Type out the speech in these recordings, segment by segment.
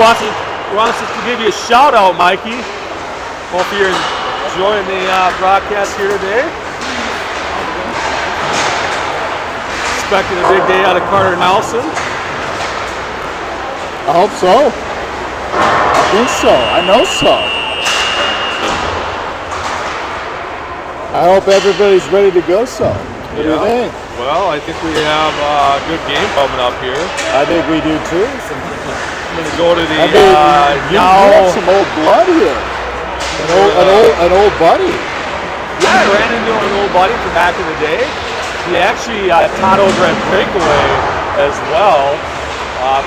wants us to give you a shout out, Mikey. Hope you're enjoying the broadcast here today. Expecting a big day out of Carter Nelson. I hope so. I think so. I know so. I hope everybody's ready to go so. What do you think? Well, I think we have a good game coming up here. I think we do too. I'm going to go to the you have some old blood here. An old buddy. Yeah, I ran into an old buddy from back in the day. He actually taught over at Breakaway as well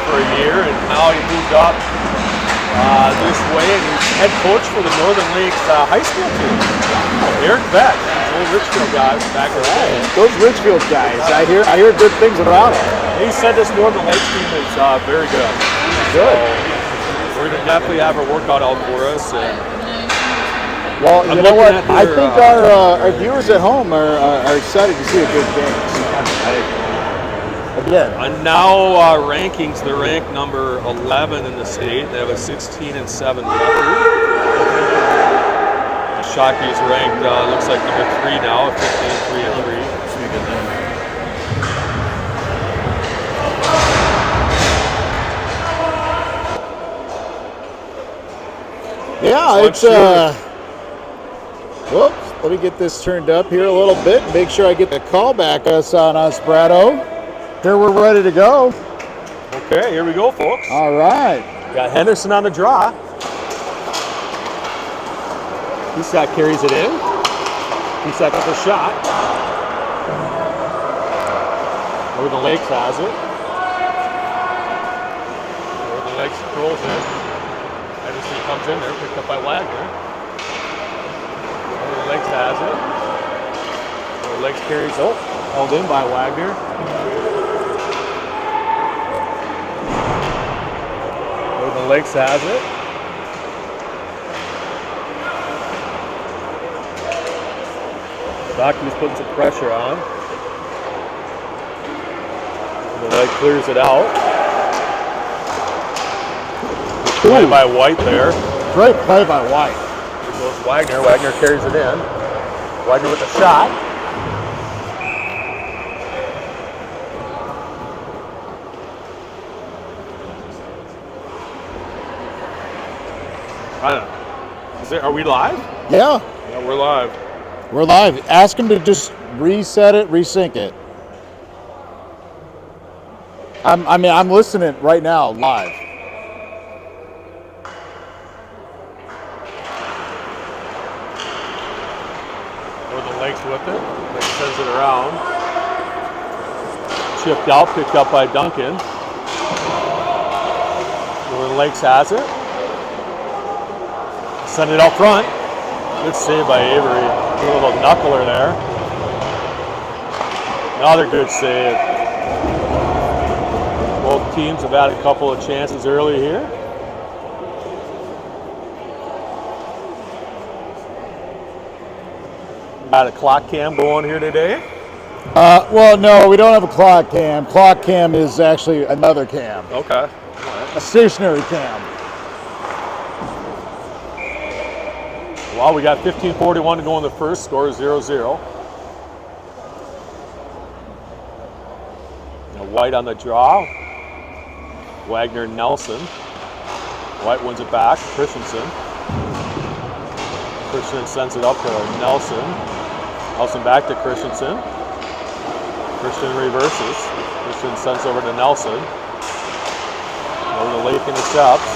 for a year, and now he moved up this way, and he's head coach for the Northern Lakes high school team. Eric Beck, old Richfield guys back in the day. Those Richfield guys, I hear good things about them. He said this Northern Lakes team is very good. Good. So we're going to definitely have our workout out for us. And well, you know what? I think our viewers at home are excited to see a good game. Again. And now rankings, they're ranked number 11 in the state. They have a 16-7 record. Shakopee is ranked, looks like number 3 now, 15-3-3. Yeah, it's whoops, let me get this turned up here a little bit. Make sure I get the call back on us, Brado. There, we're ready to go. Okay, here we go, folks. All right. Got Henderson on the draw. Isak carries it in. Isak with a shot. Northern Lakes has it. Northern Lakes throws it. Henderson comes in there, picked up by Wagner. Northern Lakes has it. Northern Lakes carries, held in by Wagner. Northern Lakes has it. Shakopee is putting some pressure on. The leg clears it out. Play by White there. Great play by White. Here goes Wagner. Wagner carries it in. Wagner with a shot. I don't know. Are we live? Yeah. Yeah, we're live. We're live. Ask him to just reset it, resync it. I'm listening right now, live. Northern Lakes with it. Lakes sends it around. Chipped out, picked up by Duncan. Northern Lakes has it. Send it out front. Good save by Avery. A little knuckler there. Another good save. Both teams have had a couple of chances early here. Got a clock cam going here today? Well, no, we don't have a clock cam. Clock cam is actually another cam. Okay. A stationary cam. Well, we got 15:41 to go in the first. Score is 0-0. White on the draw. Wagner, Nelson. White wins it back. Christensen. Christensen sends it up to Nelson. Nelson back to Christensen. Christensen reverses. Christensen sends over to Nelson. Over to Lake intercepts.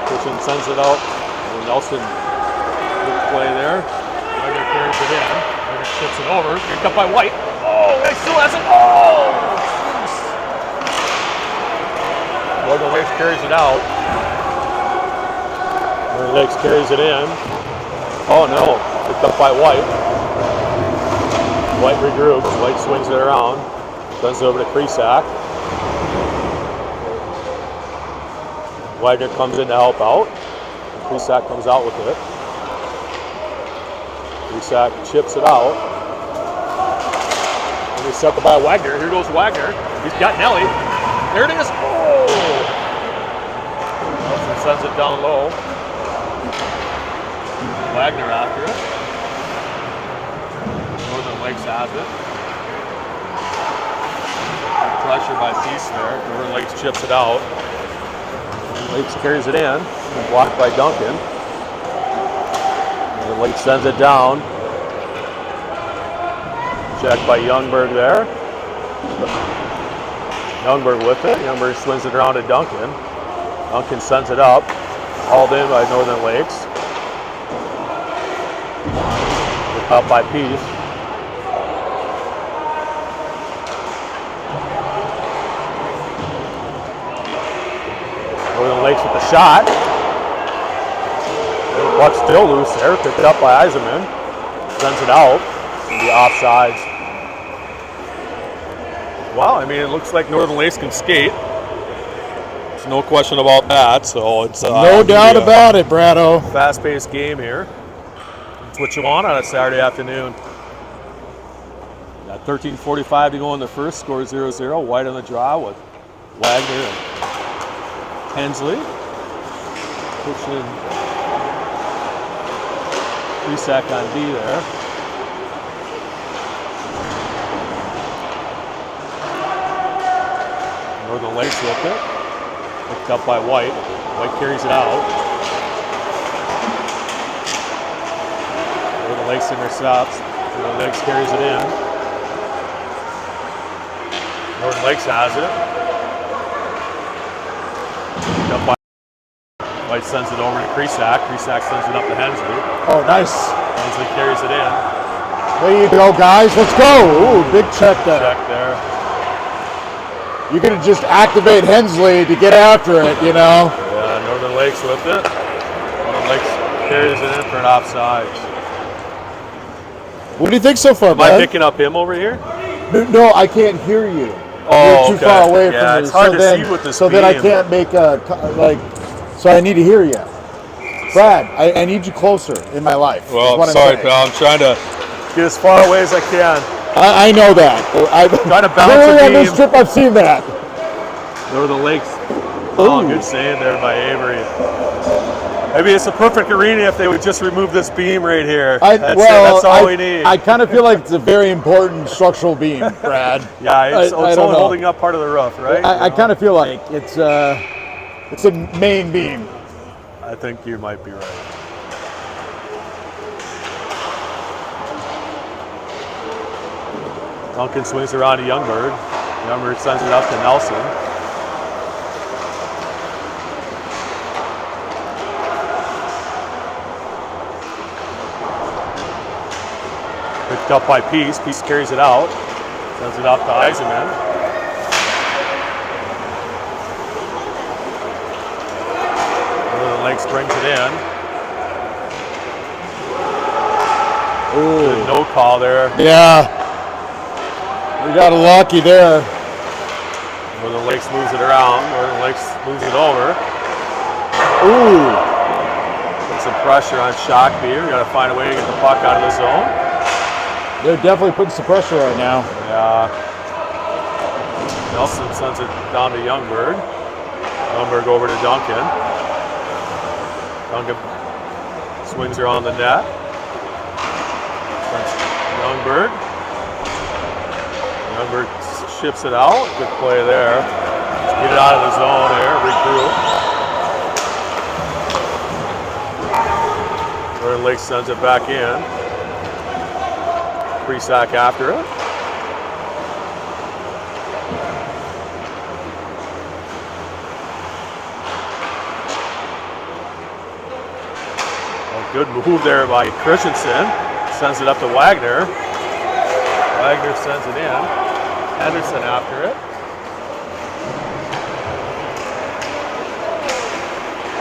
Christensen sends it out. And Nelson, good play there. Wagner carries it in. Wagner tips it over. Picked up by White. Oh, he still has it. Oh! Northern Lakes carries it out. Northern Lakes carries it in. Oh no, picked up by White. White regroups. White swings it around. Sends it over to Krisak. Wagner comes in to help out. Krisak comes out with it. Krisak chips it out. Intercepted by Wagner. Here goes Wagner. He's got Nelly. There it is. Oh! sends it down low. Wagner after it. Northern Lakes has it. Pressure by Peace there. Northern Lakes chips it out. Northern Lakes carries it in. Blocked by Duncan. Northern Lakes sends it down. Checked by Youngberg there. Youngberg with it. Youngberg swings it around to Duncan. Duncan sends it up. Hauled in by Northern Lakes. Up by Peace. Northern Lakes with the shot. Puck still loose there. Picked up by Eisenman. Sends it out. The offsides. Wow, I mean, it looks like Northern Lakes can skate. There's no question about that. So it's no doubt about it, Brado. Fast-paced game here. That's what you want on a Saturday afternoon. Got 13:45 to go in the first. Score 0-0. White on the draw with Wagner and Hensley. Pushing Krisak on D there. Northern Lakes with it. Picked up by White. White carries it out. Northern Lakes intercepts. Northern Lakes carries it in. Northern Lakes has it. Picked up by White sends it over to Krisak. Krisak sends it up to Hensley. Oh, nice. Hensley carries it in. There you go, guys. Let's go. Ooh, big check there. Check there. You're going to just activate Hensley to get after it, you know. Yeah, Northern Lakes with it. Northern Lakes carries it in for an offside. What do you think so far, Am Brad? I picking up him over here? No, I can't hear you. Oh, You're too far away yeah, from me. it's hard to see with this So then I beam. can't make so I need to hear you. Brad, I need you closer in my life. is Well, what I'm sorry, saying. pal. I'm trying to get as far away as I can. I know that. Trying to bounce Clearly the on this beam. trip, I've seen that. Northern Lakes. Oh, Ooh. good save there by Avery. Maybe it's a perfect arena if they would just remove this beam right here. That's all we need. I kind of feel like it's a very important structural beam, Brad. Yeah, it's I only don't know. holding up part of the roof, right? I kind of feel like it's a main beam. I think you might be right. Duncan swings around to Youngberg. Youngberg sends it up to Nelson. Picked up by Peace. Peace carries it out. Sends it up to Eisenman. Northern Lakes brings it in. Ooh. Good no call there. Yeah. We got lucky there. Northern Lakes moves it around. Northern Lakes moves it over. Ooh. Put some pressure on Shakopee. We got to find a way to get the puck out of the zone. They're definitely putting some pressure right now. Yeah. Nelson sends it down to Youngberg. Youngberg over to Duncan. Duncan swings around the net. That's Youngberg. Youngberg ships it out. Good play there. Let's get it out of the zone here. Regroup. Northern Lakes sends it back in. Krisak after it. Good move there by Christensen. Sends it up to Wagner. Wagner sends it in. Henderson after it.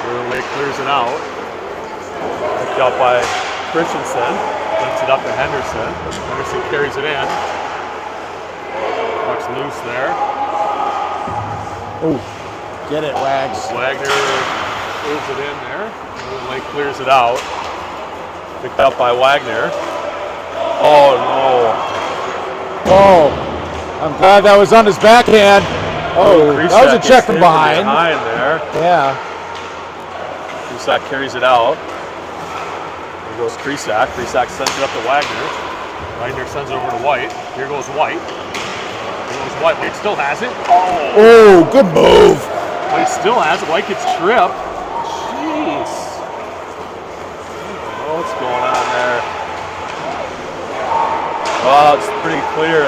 Northern Lake clears it out. Picked up by Christensen. Sends it up to Henderson. Henderson carries it in. Puck's loose there. Ooh. Get it, Wags. Wagner moves it in there. Northern Lake clears it out. Picked up by Wagner. Oh no. Oh, I'm glad that was on his backhand. Oh, that was a check from behind. There. Yeah. Krisak carries it out. Here goes Krisak. Krisak sends it up to Wagner. Wagner sends it over to White. Here goes White. Here goes White. White still has it. Oh, good move. White still has it. White gets tripped. Jeez. I don't know what's going on there. Well, it's pretty clear.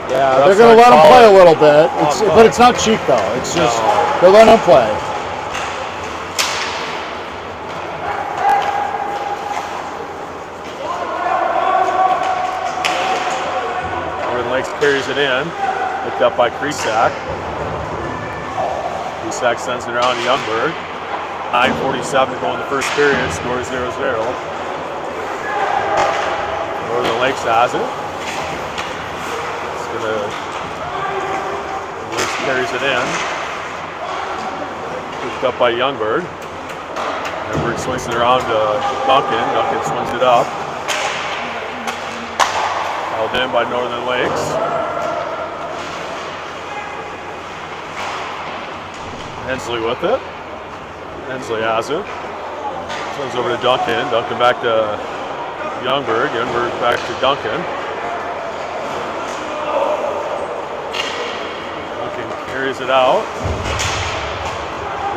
Yeah, they're going to let him play a little bit. But it's not cheap, though. It's just, they're letting him play. Northern Lakes carries it in. Picked up by Krisak. Krisak sends it around to Youngberg. 9:47 to go in the first period. Score 0-0. Northern Lakes has it. Lakes carries it in. Picked up by Youngberg. Youngberg swings it around to Duncan. Duncan swings it up. Held in by Northern Lakes. Hensley with it. Hensley has it. Swings over to Duncan. Duncan back to Youngberg. Youngberg back to Duncan. Carries it out.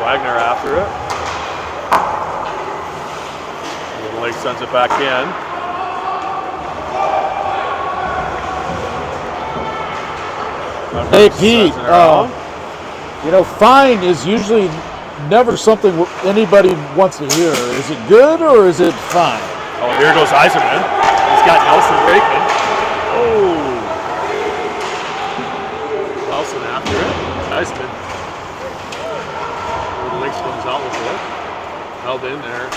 Wagner after it. Northern Lakes sends it back in. Hey, Pete. You know, fine is usually never something anybody wants to hear. Is it good or is it fine? Oh, here goes Eiserman. He's got Nelson breaking. Oh. Nelson after it. Eiserman. Northern Lakes comes out with it. Held in there.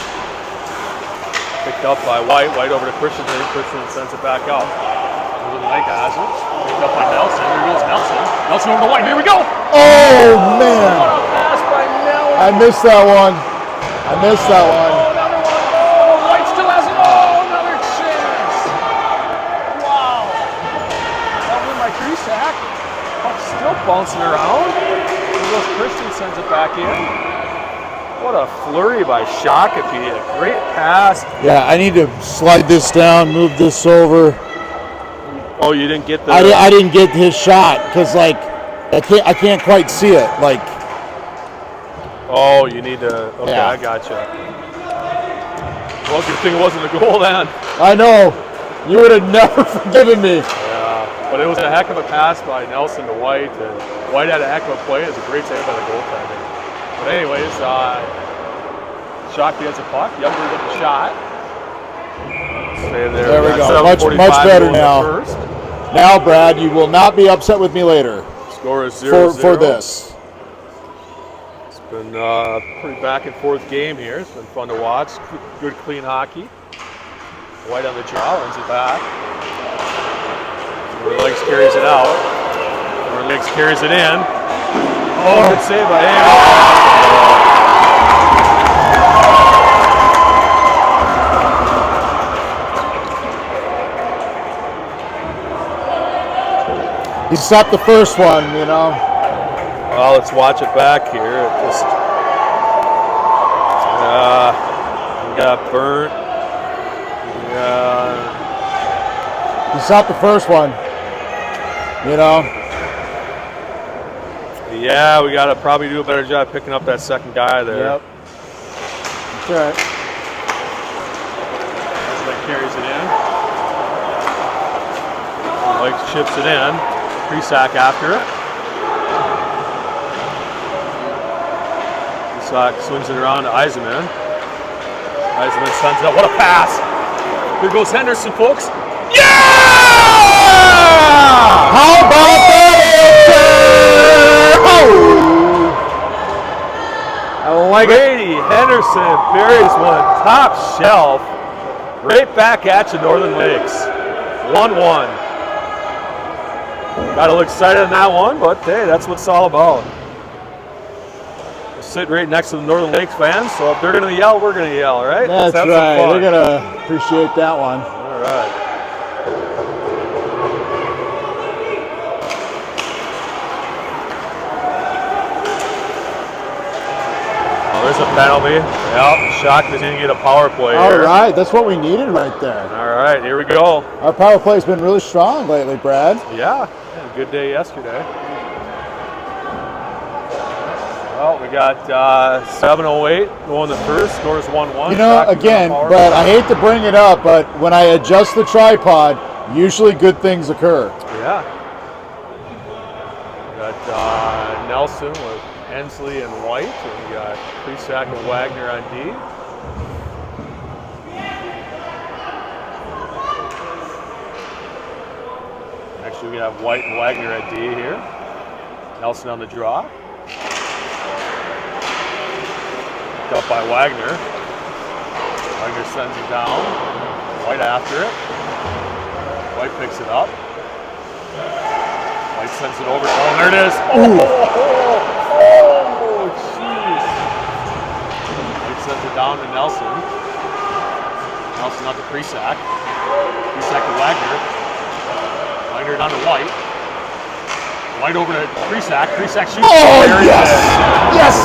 Picked up by White. White over to Christensen. Christensen sends it back out. Northern Lake has it. Picked up by Nelson. Here goes Nelson. Nelson over to White. Here we go. Oh, man. What a pass by Nelly. I missed that one. I missed that one. Oh, another one. Oh, White still has it. Oh, another chance. Wow. That went by Krisak. Puck's still bouncing around. Here goes Christian, sends it back in. What a flurry by Shakopee. A great pass. Yeah, I need to slide this down, move this over. Oh, you didn't get the... I didn't get his shot because, like, I can't quite see it. Like... Oh, you need to... Okay, yeah. I gotcha. Well, good thing it wasn't a goal then. I know. You would have never forgiven me. But it was a heck of a pass by Nelson to White, and White had a heck of a play. It was a great save by the goaltender. But anyways, Shakopee has a puck. Youngberg with the shot. There we go. Much better now. Now, Brad, you will not be upset with me later. Score is 0-0. For this. It's been a pretty back and forth game here. It's been fun to watch. Good, clean hockey. White on the draw, runs it back. Northern Lakes carries it out. Northern Lakes carries it in. Oh, good save by him. He stopped the first one, you know. Well, let's watch it back here. It just got burnt. He stopped the first one, you know. Yeah, we got to probably do a better job picking up that second guy there. Yep. That's right. That carries it in. Like chips it in. Krisak after it. Krisak swings it around to Eiserman. Eiserman sends it up. What a pass! Here goes Henderson, folks. Yeah! How about that? Oh! I like Brady Henderson buries one top shelf. Right back at you, Northern Lakes. 1-1. Got a little excited on that one, but hey, that's what it's all about. We're sitting right next to the Northern Lakes fans, so if they're going to yell, we're going to yell, right? That's right. They're going to appreciate that one. All right. There's a penalty. Yep, Shock didn't get a power play All here. right, that's what we needed right there. All right, here we go. Our power play's been really strong lately, Brad. Yeah, had a good day yesterday. Well, we got 7:08 going the first. Scores 1-1. You know, again, but I hate to bring it up, but when I adjust the tripod, usually good things occur. Yeah. We got Nelson with Hensley and White, and we got Krisak and Wagner on D. Actually, we have White and Wagner at D here. Nelson on the draw. Picked up by Wagner. Wagner sends it down. White after it. White picks it up. White sends it over. Oh, there it is. Oh, jeez. White sends it down to Nelson. Nelson out to Krisak. Krisak to Wagner. Wagner down to White. White over to Krisak. Krisak shoots. Oh, there yes! Yes!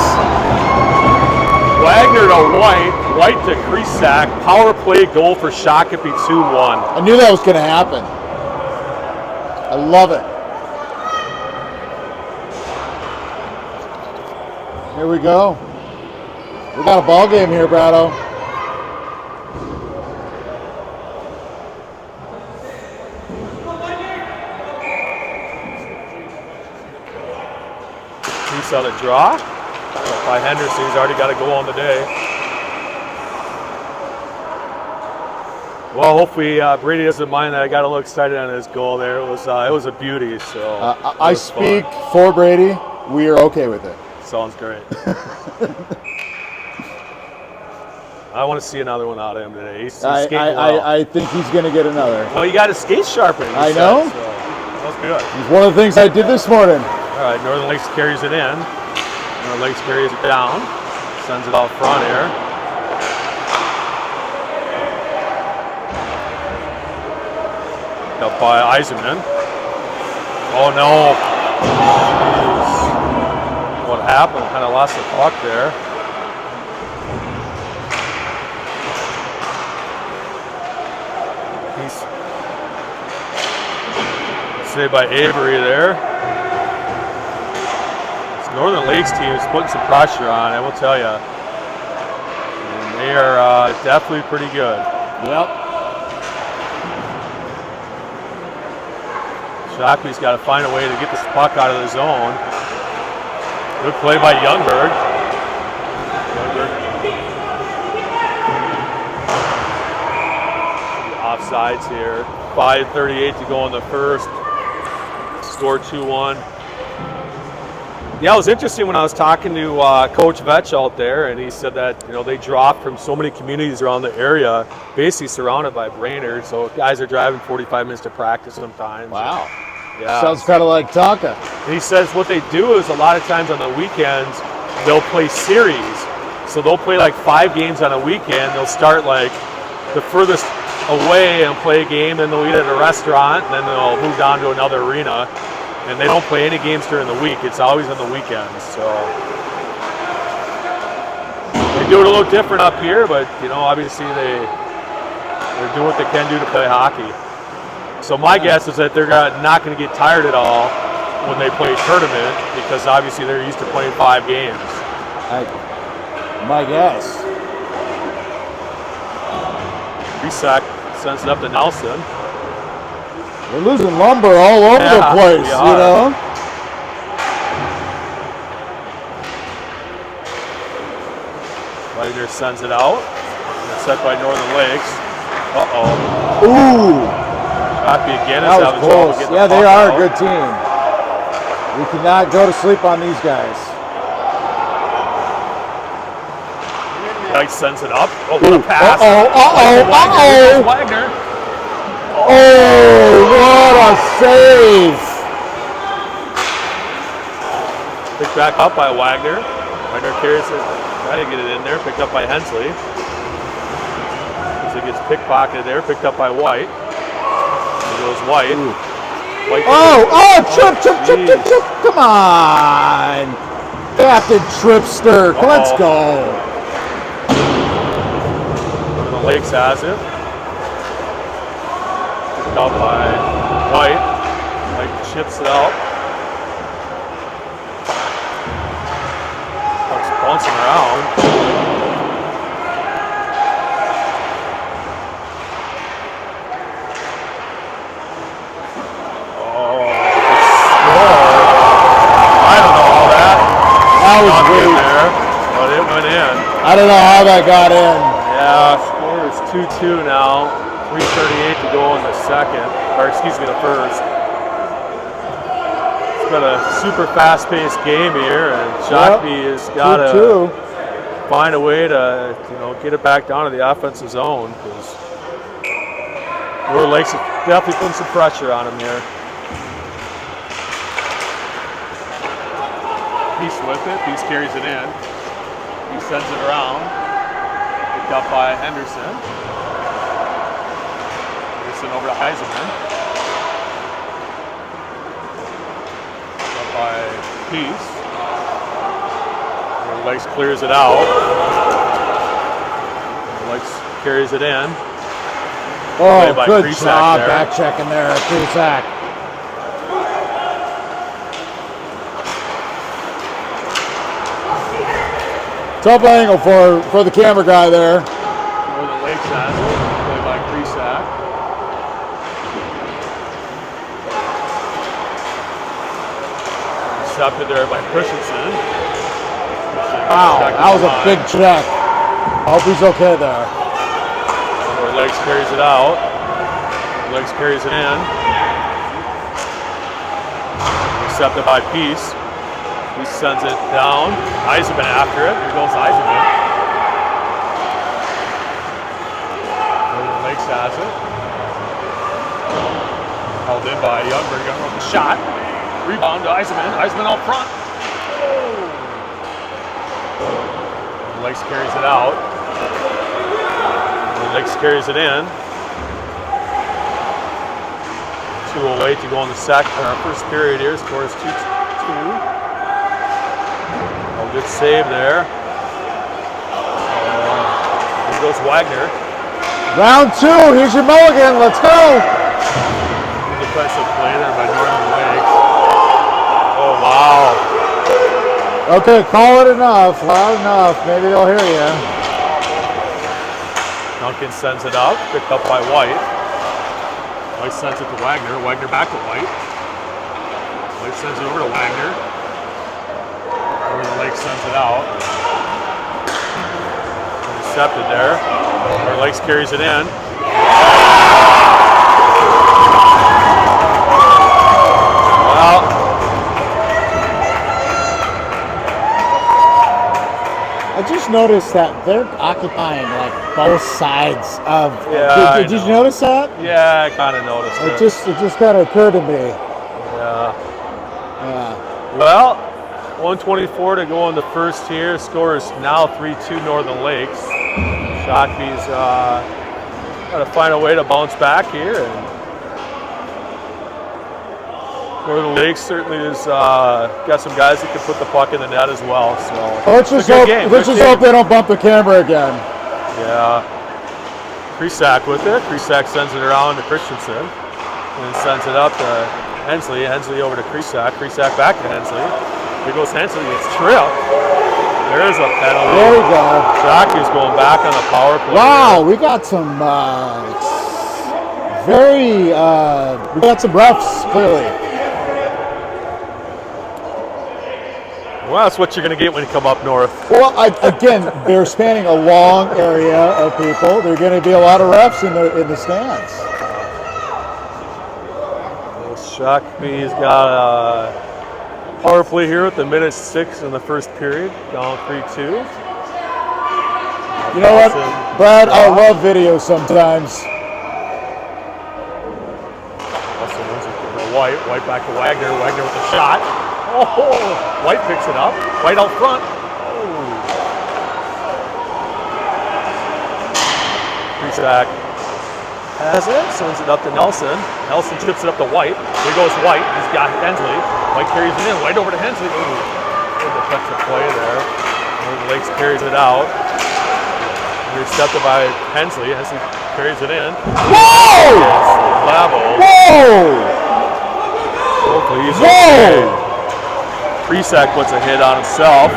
Wagner to White. White to Krisak. Power play goal for Shakopee 2-1. I knew that was going to happen. I love it. Here we go. We got a ball game here, Brado. He's on a draw by Henderson. He's already got a goal on the day. Well, hopefully Brady doesn't mind that I got a little excited on his goal there. It was a beauty. So I speak for Brady. We are okay with it. Sounds great. I want to see another one out of him today. He's skating well. I think he's going to get another. Well, you got his skate sharpened. I know. So that was good. It's one of the things I did this morning. All right, Northern Lakes carries it in. Northern Lakes carries it down. Sends it out front here. Up by Eisenman. Oh no. Jeez. What happened? Kind of lost the puck there. He's saved by Avery there. This Northern Lakes team is putting some pressure on, I will tell you. And they are definitely pretty good. Yep. Shockey's got to find a way to get this puck out of the zone. Good play by Youngberg. Offsides here. 5:38 to go in the first. Score 2-1. Yeah, it was interesting when I was talking to Coach Vetch out there, and he said that they dropped from so many communities around the area, basically surrounded by Brainerd. So guys are driving 45 minutes to practice sometimes. Wow. Yeah. Sounds kind of like Tonka. And he says what they do is a lot of times on the weekends, they'll play series. So they'll play like 5 games on a weekend. They'll start like the furthest away and play a game, then they'll eat at a restaurant, and then they'll move down to another arena. And they don't play any games during the week. It's always on the weekends. So they do it a little different up here, but obviously they're doing what they can do to play hockey. So my guess is that they're not going to get tired at all when they play a tournament, because obviously they're used to playing 5 games. My guess. Krisak sends it up to Nelson. We're losing lumber all over the place, Wagner sends it out. It's set by Northern Lakes. Uh-oh. Ooh. Shockey again is That was having trouble close. getting Yeah, the they puck are out. a good team. We cannot go to sleep on these guys. Dyke sends it up. Oh, what a pass. Uh-oh. Wagner. Oh, what a save. Picked back up by Wagner. Wagner carries it. Trying to get it in there. Picked up by Hensley. As it gets pickpocketed there. Picked up by White. There goes White. White chip. Come on. Captain Tripster. Let's go. The Lakes has it. Picked up by White. White chips it out. Puck's bouncing around. That was weird there, but it went in. I don't know how that got in. Yeah, score is 2-2 now. 3:38 to go in the second, or excuse me, the first. It's been a super fast-paced game here, and Shakopee has got to find a way to, get it back down to the offensive zone, because Northern Lakes is definitely putting some pressure on them here. Peace with it. Peace carries it in. He sends it around. Picked up by Henderson. Henderson over to Heiseman. Picked up by Peace. Lakes clears it out. Lakes carries it in. Oh, good job back checking there, Krisak. Tough angle for the camera guy there. Northern Lakes has it, played by Krisak. Intercepted there by Christensen. Wow, that was a big check. I hope he's okay there. Northern Lakes carries it out. Northern Lakes carries it in. Intercepted by Peace. He sends it down. Eisenman after it. Here goes Eisenman. Northern Lakes has it. Held in by Youngberg. Youngberg with the shot. Rebound to Eisenman. Eisenman out front. Northern Lakes carries it out. Northern Lakes carries it in. 2:08 to go in the first period here. Score is 2-2. Good save there. Here goes Wagner. Round 2, here's your mulligan, let's go. Defensive play there by Northern Lakes. Oh, wow. Okay, call it enough, loud enough, maybe they'll hear you. Duncan sends it up, picked up by White. White sends it to Wagner. Wagner back to White. White sends it over to Wagner. Northern Lakes sends it out. Intercepted there. Northern Lakes carries it in. Well, I just noticed that they're occupying like both sides of. Yeah, did you notice that? Yeah, I kind of noticed it. It just kind of occurred to me. Yeah. Yeah. Well, 1:24 to go in the first here. Score is now 3-2 Northern Lakes. Shakopee's got to find a way to bounce back here. And Northern Lakes certainly has got some guys that can put the puck in the net as well. So let's just hope they don't bump the camera again. Yeah. Krisak with it. Krisak sends it around to Christensen and sends it up to Hensley. Hensley over to Krisak. Krisak back to Hensley. Here goes Hensley. It's tripped. There's a penalty. There we go. Shakopee's going back on the power play. Wow, we got some we got some refs clearly. Well, that's what you're going to get when you come up north. Well, again, they're spanning a long area of people. There are going to be a lot of refs in the stands. Shakopee's got a power play here at the minute 6 in the first period, down 3-2. You know what, Brad? I love video sometimes. White back to Wagner. Wagner with a shot. Oh, White picks it up. White out front. Krisak has it, sends it up to Nelson. Nelson chips it up to White. Here goes White. He's got Hensley. White carries it in. White over to Hensley. Ooh, the cut to play there. Lakes carries it out. Intercepted by Hensley. Hensley carries it in. Whoa! Lavo. Whoa! Hopefully he's Whoa! okay. Presack puts a hit on himself.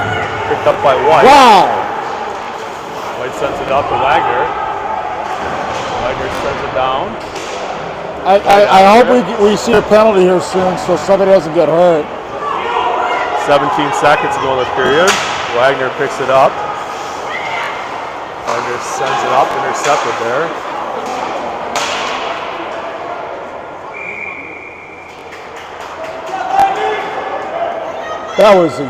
Picked up by White. Wow! White sends it up to Wagner. Wagner sends it down. I hope we see a penalty here soon so somebody doesn't get hurt. 17 seconds to go in the period. Wagner picks it up. Wagner sends it up, intercepted there. That was a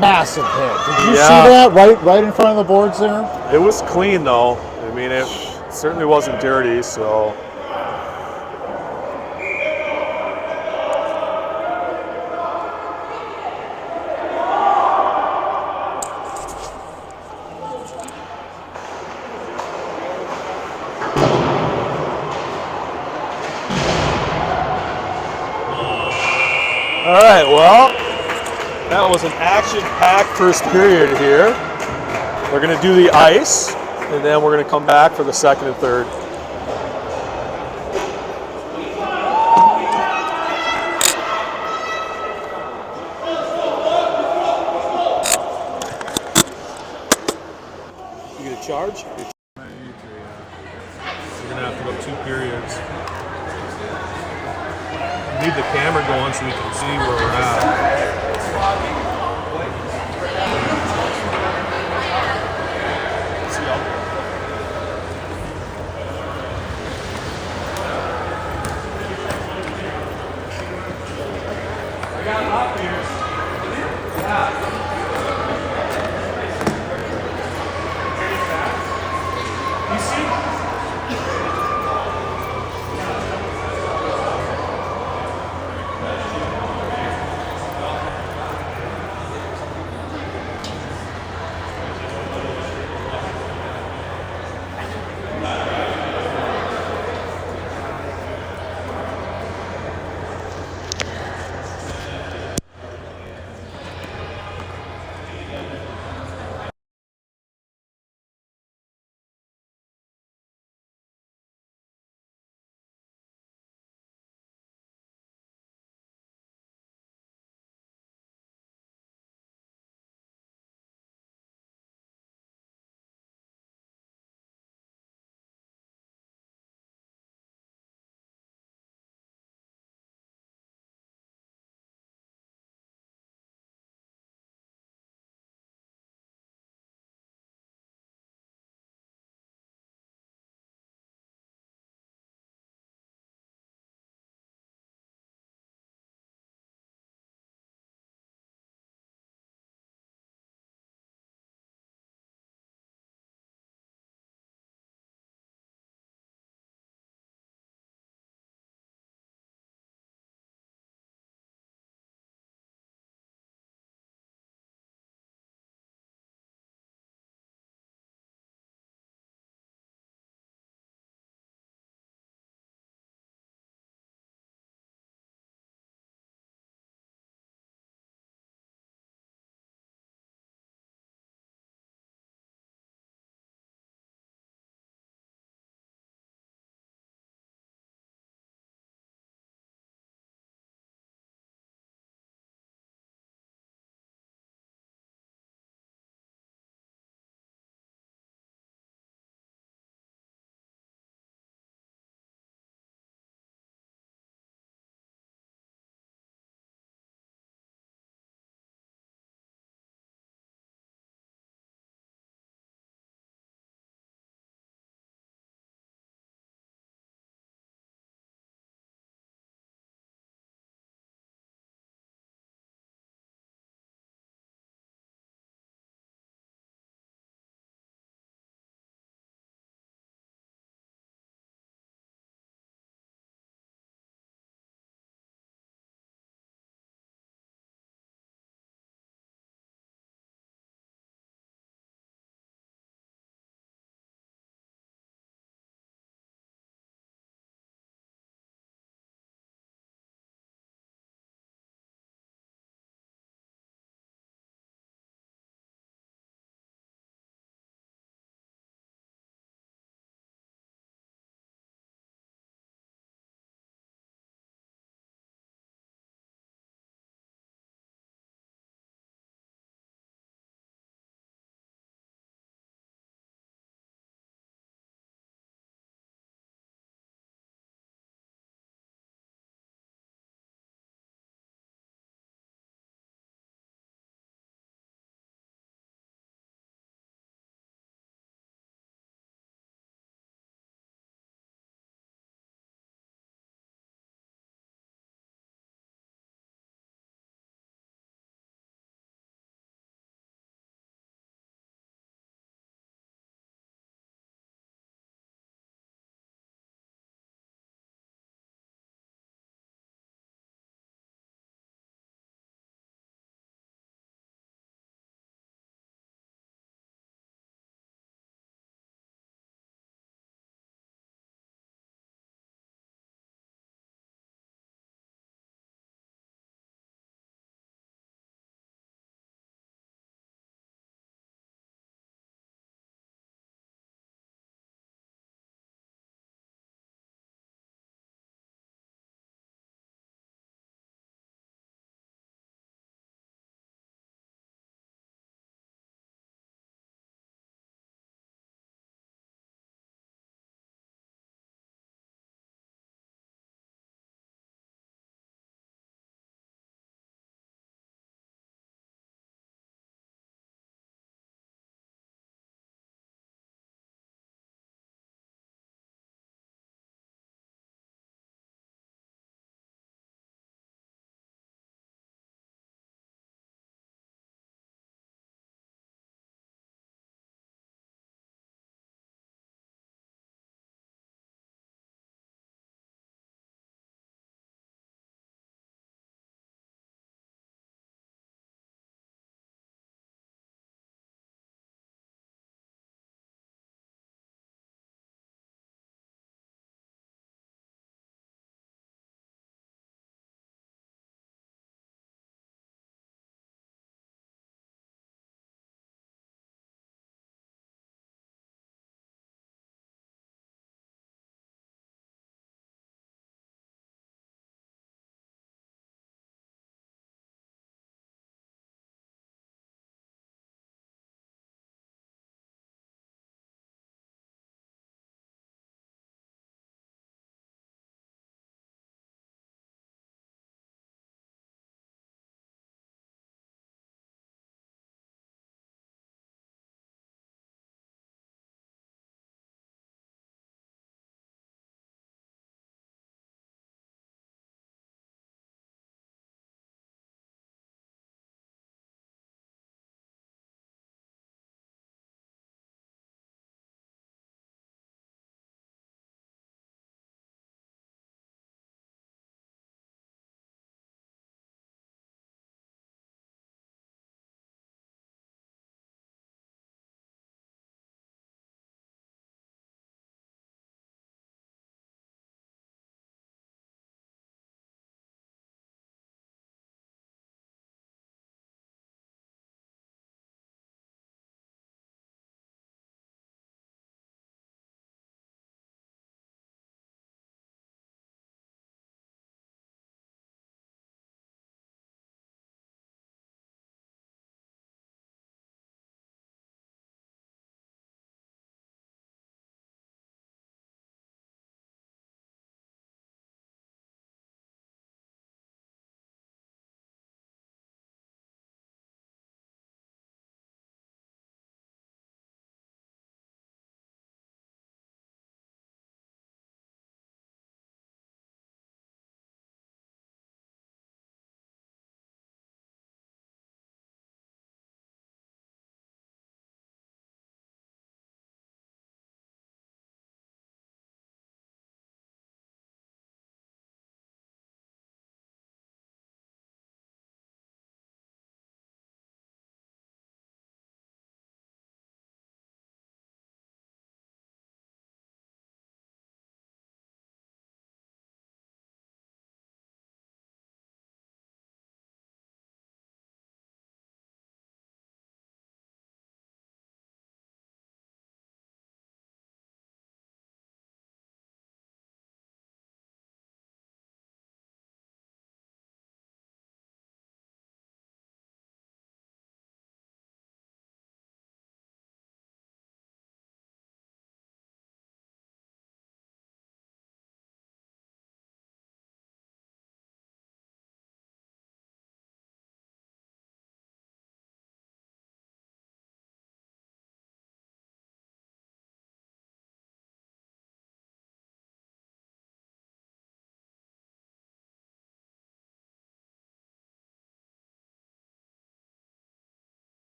massive hit. Did you Yeah. see that right in front of the boards there? It was clean though. I mean, it certainly wasn't dirty, so. All right, well, that was an action-packed first period here. We're going to do the ice, and then we're going to come back for the second and third. You get a charge? We're going to have to go 2 periods. Leave the camera going so we can see where we're at.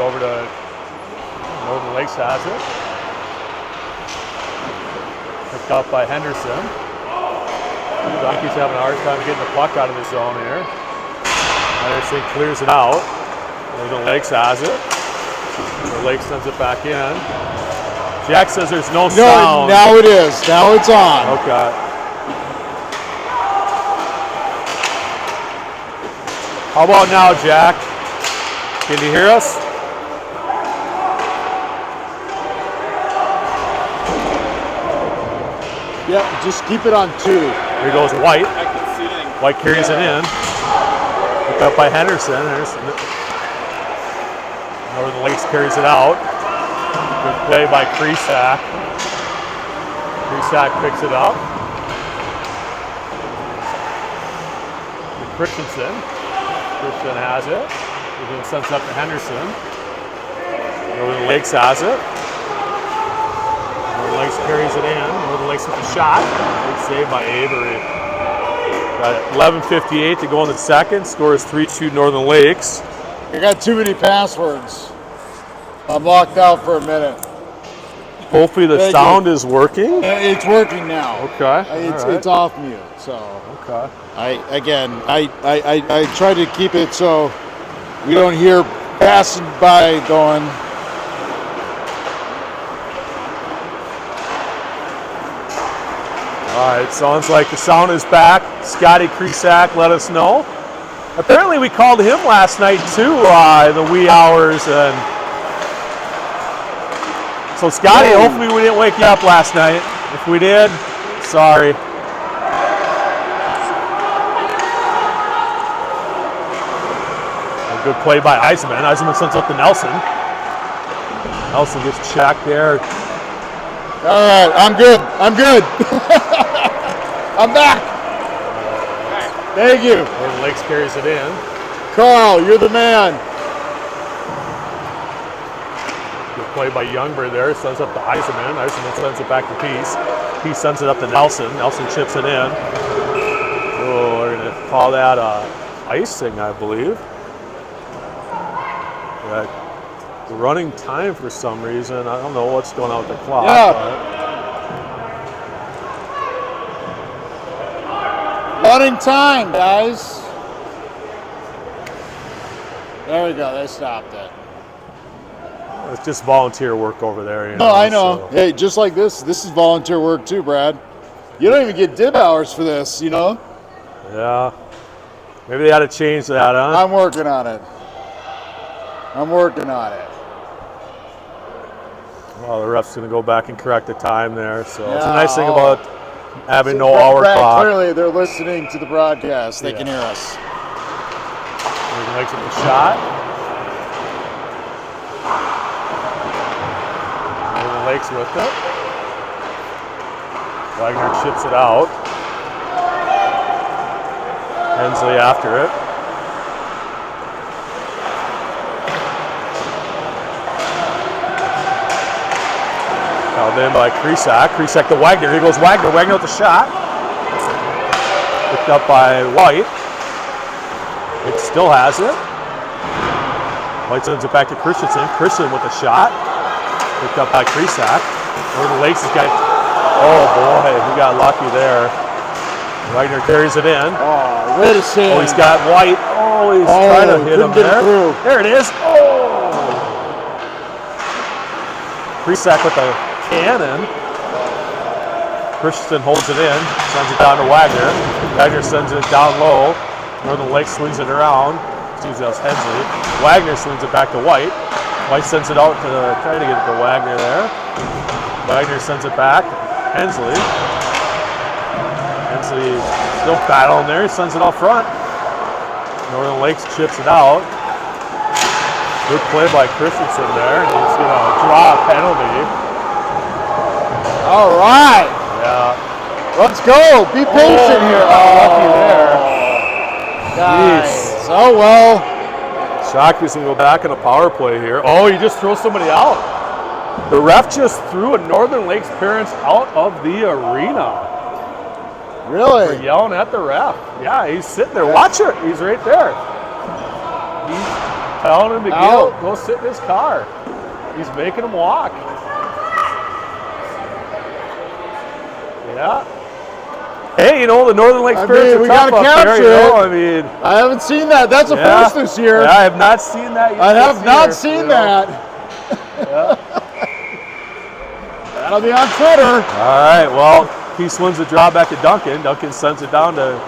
over to Northern Lakes has it. Picked up by Henderson. Donkeys having a hard time getting the puck out of the zone here. Henderson clears it out. Northern Lakes has it. Northern Lakes sends it back in. Jack says there's no sound. Now it is. Now it's on. Okay. How about now, Jack? Can you hear us? Yeah, just keep it on 2. Here goes White. White carries it in. Picked up by Henderson. Northern Lakes carries it out. Good play by Kresak. Kresak picks it up. To Christensen. Christensen has it. He then sends it up to Henderson. Northern Lakes has it. Northern Lakes carries it in. Northern Lakes with a shot. Big save by Avery. Got 11:58 to go in the second. Score is 3-2 Northern Lakes. I got too many passwords. I'm locked out for a minute. Hopefully the sound is working. It's working now. Okay. It's off mute. So okay. I try to keep it so we don't hear passing by going. All right, sounds like the sound is back. Scotty Kresak let us know. Apparently we called him last night too in the wee hours. And so Scotty, hopefully we didn't wake you up last night. If we did, sorry. A good play by Eisenman. Eisenman sends up to Nelson. Nelson gets checked there. All right, I'm good. I'm back. Thank you. Northern Lakes carries it in. Carl, you're the man. Good play by Youngberg there. Sends up to Eisenman. Eisenman sends it back to Peace. Peace sends it up to Nelson. Nelson chips it in. Oh, we're going to call that icing, I believe. That running time for some reason. I don't know what's going on with the clock. Yeah. Running time, guys. There we go. They stopped it. It's just volunteer work over there. You know, I know. So. Hey, just like this is volunteer work too, Brad. You don't even get dip hours for this, you know? Yeah. Maybe they ought to change that, huh? I'm working on it. Well, the ref's going to go back and correct the time there. So yeah, it's a nice thing about having no hour Brad, clock. Clearly, they're listening to the broadcast. They can hear us. Northern Lakes with the shot. Northern Lakes with it. Wagner chips it out. Hensley after it. Now then by Kresak. Kresak to Wagner. Here goes Wagner. Wagner with the shot. Picked up by White. It still has it. White sends it back to Christensen. Christensen with a shot. Picked up by Kresak. Northern Lakes has got. Oh boy, he got lucky there. Wagner carries it in. Oh, wait a second. Oh, he's got White. Oh, he's trying to hit him there. There it is. Oh! Kresak with the cannon. Christensen holds it in, sends it down to Wagner. Wagner sends it down low. Northern Lakes swings it around. Excuse me, that was Hensley. Wagner swings it back to White. White sends it out to try to get it to Wagner there. Wagner sends it back. Hensley. Hensley still battling there. He sends it out front. Northern Lakes chips it out. Good play by Christensen there. He's going to draw a penalty. All right. Yeah. Let's go. Be patient here. Lucky there. Nice. Oh, well. Shakopee can go back in a power play here. Oh, you just throw somebody out. The ref just threw a Northern Lakes parents out of the arena. Really? For yelling at the ref. Yeah, he's sitting there. Watch it. He's right there. telling him to Out. go sit in his car. He's making him walk. Yeah. Hey, you know, the Northern Lake Spirits we are tough gotta up capture here, you know? it. I mean, I haven't seen that. That's a first this year. Yeah, I have not seen that yet. I have not year, seen you know? that. Yeah. That'll be on Twitter. All right, well, Peace wins the draw back to Duncan. Duncan sends it down to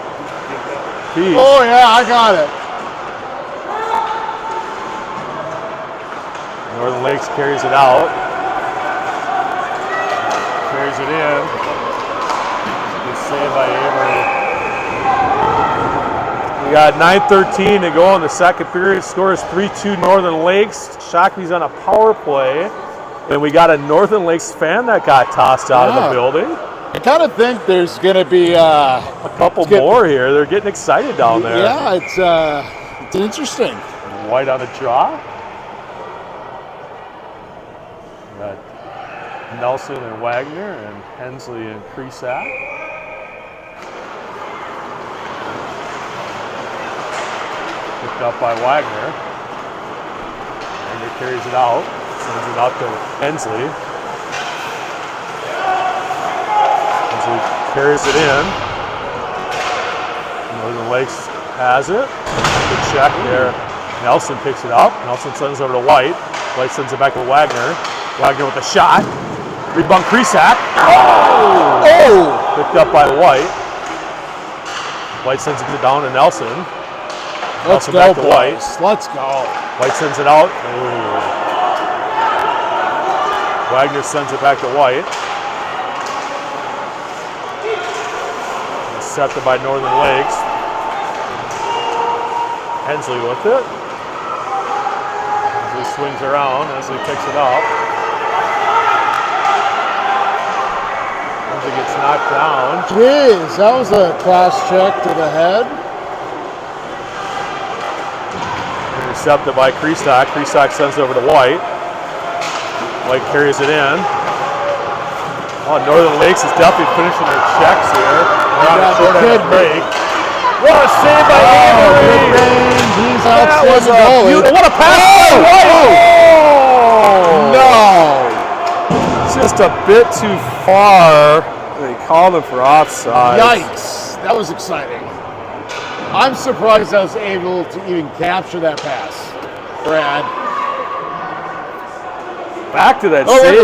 Peace. Oh, yeah, I got it. Northern Lakes carries it out. Carries it in. Good save by Avery. We got 9:13 to go in the second period. Score is 3-2 Northern Lakes. Shakopee's on a power play. And we got a Northern Lakes fan that got tossed out of the building. I kind of think there's going to be a couple more here. They're getting excited down there. Yeah, it's interesting. White on the draw. We got Nelson and Wagner and Hensley and Kresak. Picked up by Wagner. Wagner carries it out. Sends it out to Hensley. Hensley carries it in. Northern Lakes has it. Good check there. Nelson picks it up. Nelson sends it over to White. White sends it back to Wagner. Wagner with a shot. Rebound Kresak. Oh! Picked up by White. White sends it down to Nelson. Let's Nelson go, back to boys. White. Let's go. White sends it out. Ooh. Wagner sends it back to White. Intercepted by Northern Lakes. Hensley with it. Hensley swings around. Hensley picks it up. Hensley gets knocked down. Jeez, that was a cross check to the head. Intercepted by Kresak. Kresak sends it over to White. White carries it in. Oh, Northern Lakes is definitely finishing their checks here. They're on a short end of break. What a save by Avery! He's That was outstanding goalie. what a pass by White! No! Just a bit too far. They called him for offside. Yikes! That was exciting. I'm surprised I was able to even capture that pass, Brad. Back to that Oh, save.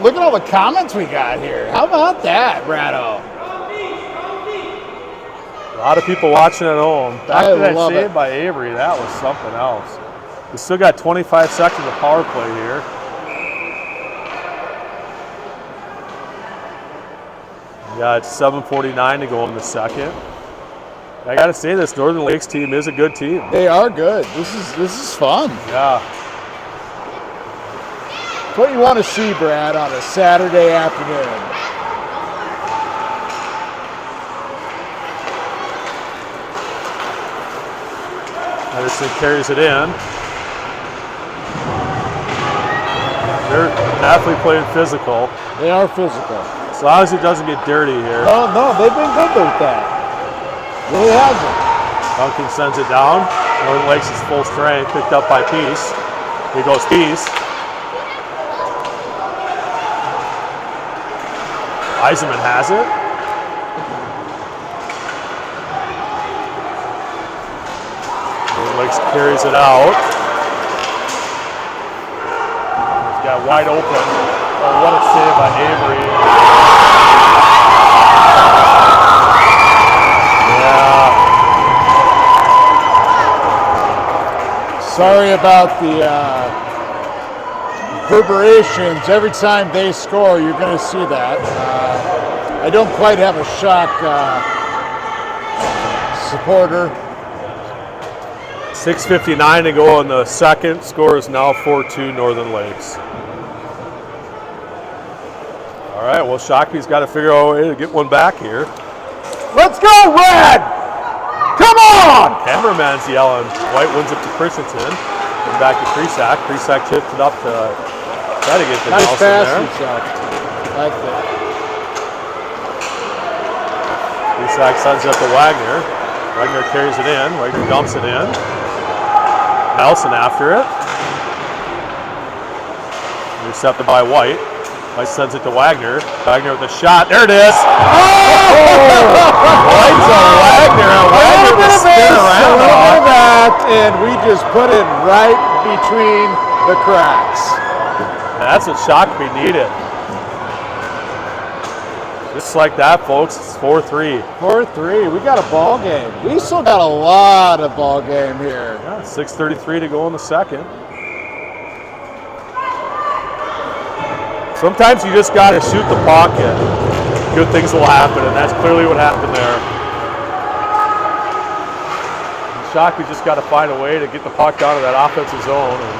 look at all the comments we got here. How about that, Brado? A lot of people watching at home. Back I to that love save it. by Avery. That was something else. We still got 25 seconds of power play here. We got 7:49 to go in the second. I got to say, this Northern Lakes team is a good team. They are good. This is fun. Yeah. It's what you want to see, Brad, on a Saturday afternoon. Henderson carries it in. They're definitely playing physical. They are physical. As long as it doesn't get dirty here. Oh, no, they've been good with that. Really hasn't. Duncan sends it down. Northern Lakes is full strength, picked up by Peace. Here goes Peace. Eisenman has it. Northern Lakes carries it out. He's got wide open. Oh, what a save by Avery. Sorry about the reverberations. Every time they score, you're going to see that. I don't quite have a shock supporter. 6:59 to go in the second. Score is now 4-2 Northern Lakes. All right, well, Shakopee's got to figure out a way to get one back here. Let's go, Red! Come on! Cameraman's yelling. White wins it to Christensen. And back to Kresak. Kresak tipped it up to try to get the Nice Nelson pass there. himself. Like that. Kresak sends it up to Wagner. Wagner carries it in. Wagner dumps it in. Nelson after it. Intercepted by White. White sends it to Wagner. Wagner with a shot. There it is. White to Wagner. And Wagner with a spin around. And we just put it right between the cracks. That's what Shakopee needed. Just like that, folks. It's 4-3. 4-3. We got a ball game. We still got a lot of ball game here. Yeah, 6:33 to go in the second. Sometimes you just got to shoot the puck and good things will happen, and that's clearly what happened there. Shakopee just got to find a way to get the puck down to that offensive zone, and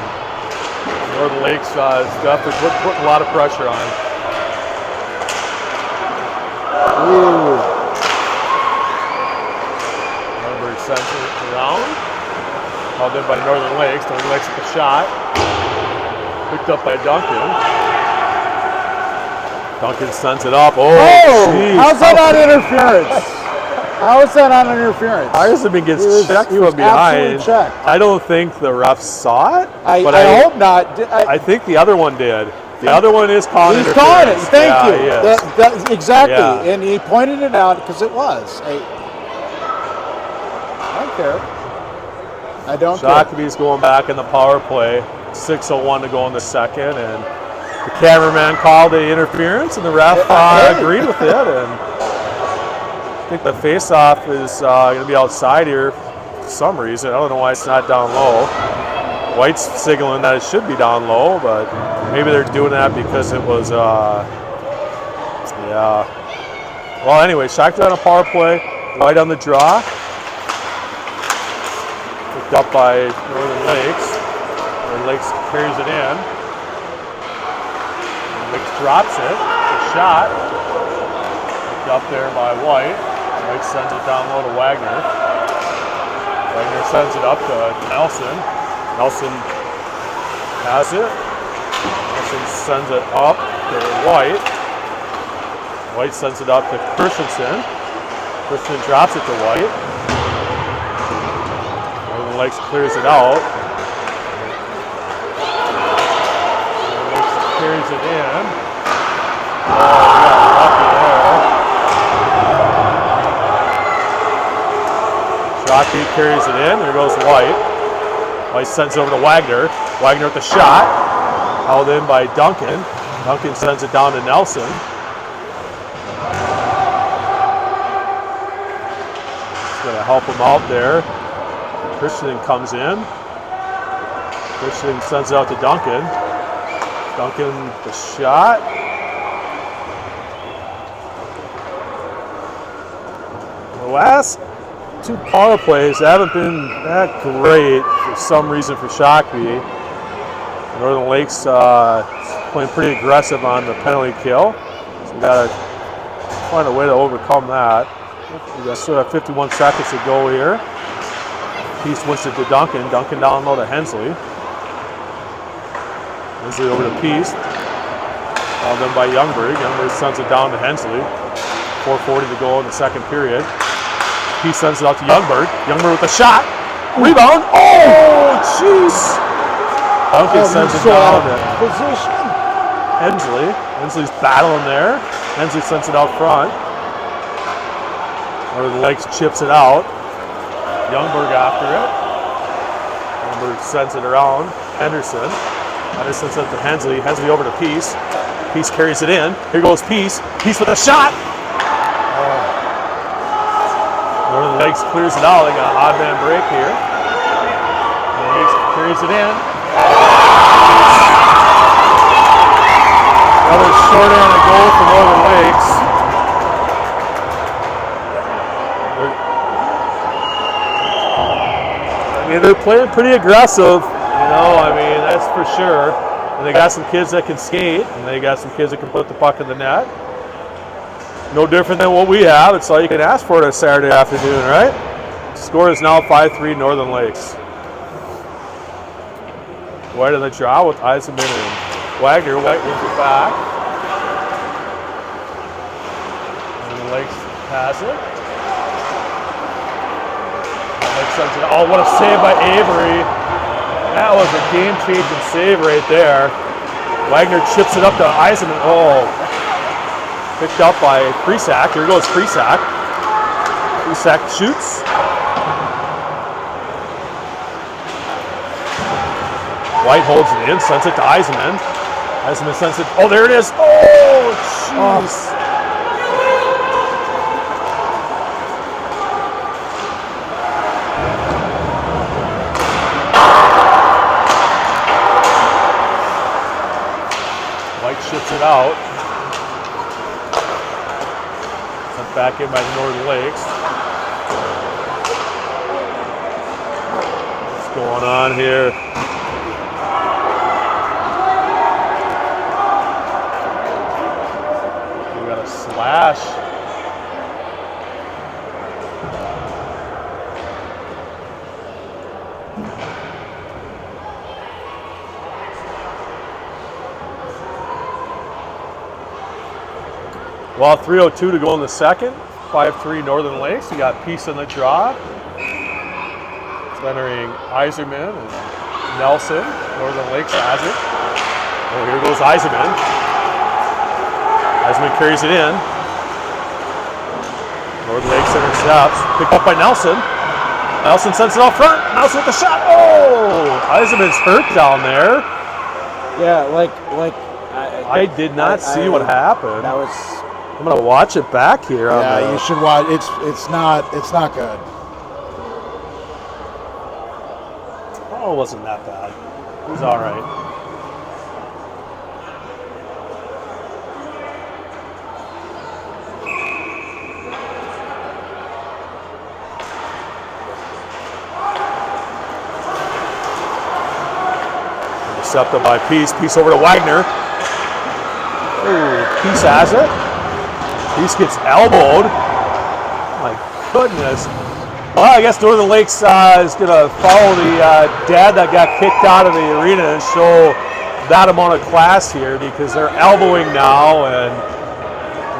Northern Lakes is definitely putting a lot of pressure on. Ooh. Number sends it around. Called in by Northern Lakes. Northern Lakes with the shot. Picked up by Duncan. Duncan sends it up. Oh, geez. How's that not interference? How is that not interference? Iserman gets checked from behind. I don't think the ref saw it. I hope not. I think the other one did. The other one is calling He's interference. calling it. Thank you. He is. Exactly. Yeah. And he pointed it out because it was. I don't care. I don't care. Shakopee's going back in the power play. 6:01 to go in the second, and the cameraman called the interference, and the ref agreed with it. And I think the face-off is going to be outside here for some reason. I don't know why it's not down low. White's signaling that it should be down low, but maybe they're doing that because it was, yeah. Well, anyway, Shakopee on a power play. White on the draw. Picked up by Northern Lakes. Northern Lakes carries it in. Northern Lakes drops it. The shot. Picked up there by White. White sends it down low to Wagner. Wagner sends it up to Nelson. Nelson has it. Nelson sends it up to White. White sends it up to Christensen. Christensen drops it to White. Northern Lakes clears it out. Northern Lakes carries it in. Oh, we got lucky there. Shakopee carries it in. There goes White. White sends it over to Wagner. Wagner with the shot. Held in by Duncan. Duncan sends it down to Nelson. He's going to help him out there. Christian comes in. Christian sends it out to Duncan. Duncan the shot. The last two power plays haven't been that great for some reason for Shakopee. Northern Lakes playing pretty aggressive on the penalty kill. So we got to find a way to overcome that. We still have 51 seconds to go here. Peace wins it to Duncan. Duncan down low to Hensley. Hensley over to Peace. All done by Youngberg. Youngberg sends it down to Hensley. 4:40 to go in the second period. He sends it out to Youngberg. Youngberg with a shot. Rebound. Oh, jeez. Duncan sends it down to position. Hensley. Hensley's battling there. Hensley sends it out front. Northern Lakes chips it out. Youngberg after it. Youngberg sends it around. Henderson. Henderson sends it to Hensley. Hensley over to Peace. Peace carries it in. Here goes Peace. Peace with a shot. Northern Lakes clears it out. They got an odd man break here. Northern Lakes carries it in. Another short end of goal for Northern Lakes. I mean, they're playing pretty aggressive. You know, I mean, that's for sure. And they got some kids that can skate, and they got some kids that can put the puck in the net. No different than what we have. It's all you can ask for on a Saturday afternoon, right? Score is now 5-3 Northern Lakes. White on the draw with Eisenman and Wagner. White wins it back. Northern Lakes has it. Northern Lakes sends it. Oh, what a save by Avery. That was a game-changing save right there. Wagner chips it up to Eisenman. Oh, picked up by Presack. Here goes Presack. Presack shoots. White holds it in, sends it to Eisenman. Eisenman sends it. Oh, there it is. Oh, jeez. White ships it out. Sent back in by the Northern Lakes. What's going on here? We got a slash. Well, 3:02 to go in the second. 5-3 Northern Lakes. We got Peace in the draw. Centering Eiserman and Nelson. Northern Lakes has it. Oh, here goes Eiserman. Eiserman carries it in. Northern Lakes intercepts. Picked up by Nelson. Nelson sends it out front. Nelson with the shot. Oh! Eiserman's hurt down there. Yeah, I did not see what happened. That was. I'm gonna watch it back here. Yeah, you should watch. It's not good. Oh, it wasn't that bad. It was all right. Intercepted by Peace. Peace over to Wagner. Oh, Peace has it. Peace gets elbowed. My goodness. Well, I guess Northern Lakes is going to follow the dad that got kicked out of the arena and show that amount of class here, because they're elbowing now and,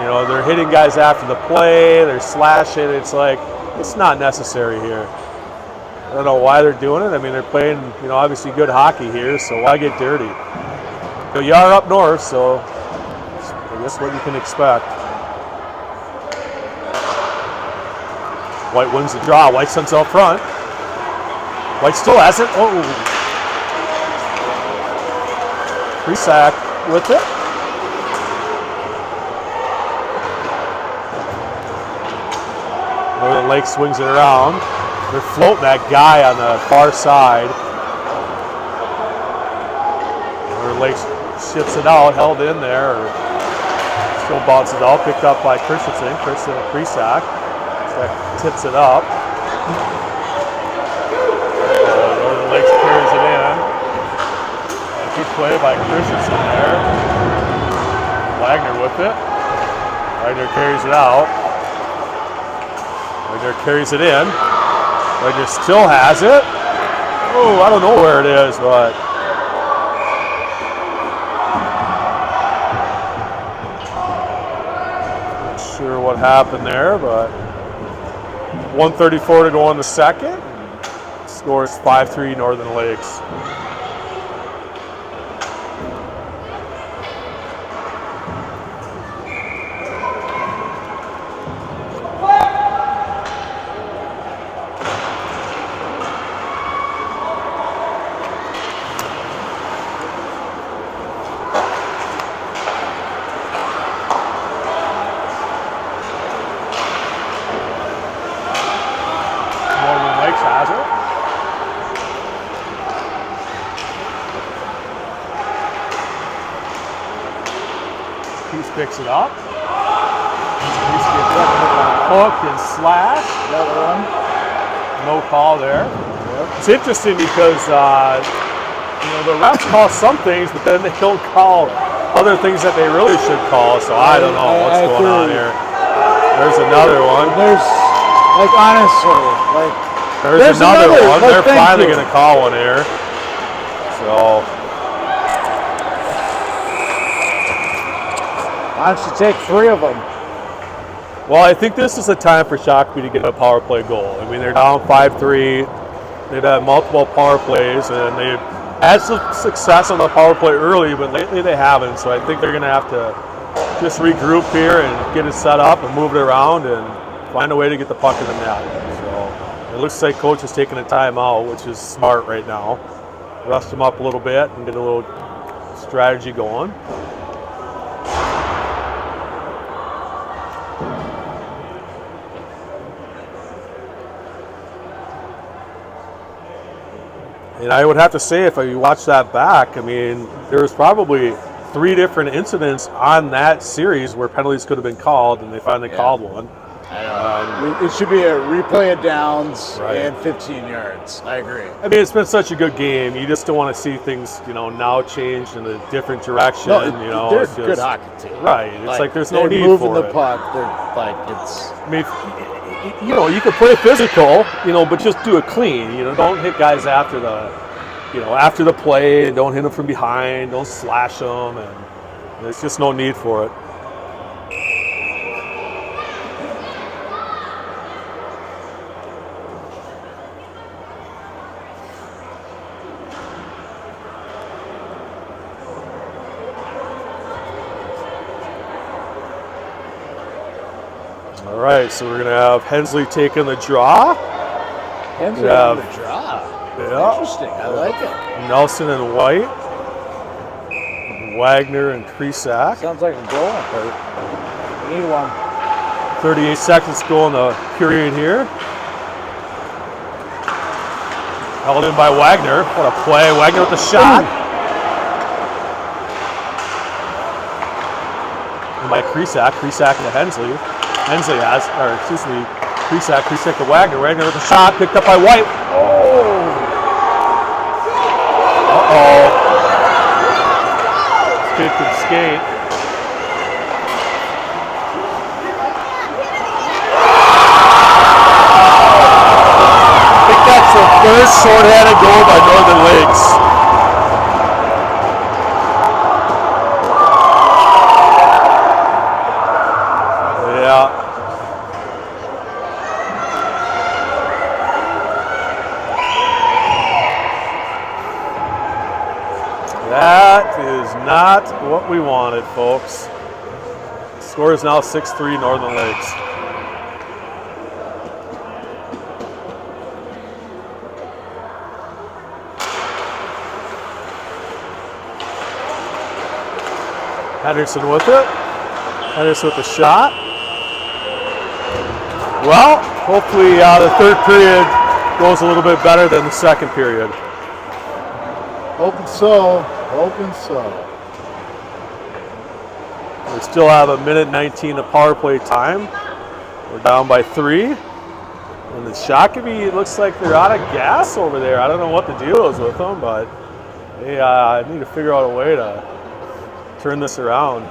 you know, they're hitting guys after the play. They're slashing. It's like, it's not necessary here. I don't know why they're doing it. I mean, they're playing, you know, obviously good hockey here, so why get dirty? So you are up north, so I guess what you can expect. White wins the draw. White sends out front. White still has it. Oh. Presack with it. Northern Lake swings it around. They're floating that guy on the far side. Northern Lake ships it out, held in there. Still bounces it out, picked up by Christensen. Presack. Tips it up. Northern Lakes carries it in. Good play by Christensen there. Wagner with it. Wagner carries it out. Wagner carries it in. Wagner still has it. Oh, I don't know where it is, but not sure what happened there, but 1:34 to go in the second. Score is 5-3 Northern Lakes. Picks it up. Peace gets hooked and slashed. Another one. No call there. Yep. It's interesting because you know, the refs call some things, but then they don't call other things that they really should call. So I don't know what's going on here. There's another one. There's, like, honestly, like, there's another one. Like, they're finally going to call one here. So. Why don't you take 3 of them? Well, I think this is the time for Shakopee to get a power play goal. I mean, they're down 5-3. They've had multiple power plays, and they've had some success on the power play early, but lately they haven't. So I think they're going to have to just regroup here and get it set up and move it around and find a way to get the puck in the net. So it looks like coach is taking a timeout, which is smart right now. Rust them up a little bit and get a little strategy going. And I would have to say, if you watch that back, I mean, there was probably 3 different incidents on that series where penalties could have been called, and they finally called one. It should be a replay of downs and 15 yards. I agree. I mean, it's been such a good game. You just don't want to see things, now change in a different direction. No, they're a good hockey team. Right. It's like there's no need for it. They're moving the puck. They're like it's. I mean, you can play physical, but just do it clean. Don't hit guys after the play, and don't hit them from behind. Don't slash them, and there's just no need for it. All right, so we're going to have Hensley taking the draw. Hensley on the draw. Yeah. Interesting. I like it. Nelson and White. Wagner and Krisak. Sounds like a goal. We need one. 38 seconds to go in the period here. Held in by Wagner. What a play. Wagner with the shot. And by Krisak. Krisak to Hensley. Krisak to Wagner. Wagner with the shot, picked up by White. Uh-oh. This kid can skate. I think that's the first shorthanded goal by Northern Lakes. That is not what we wanted, folks. The score is now 6-3 Northern Lakes. Henderson with it. Henderson with the shot. Well, hopefully the third period goes a little bit better than the second period. Hoping so. We still have 1:19 of power play time. We're down by 3. And the Shakopee, it looks like they're out of gas over there. I don't know what the deal is with them, but they need to figure out a way to turn this around.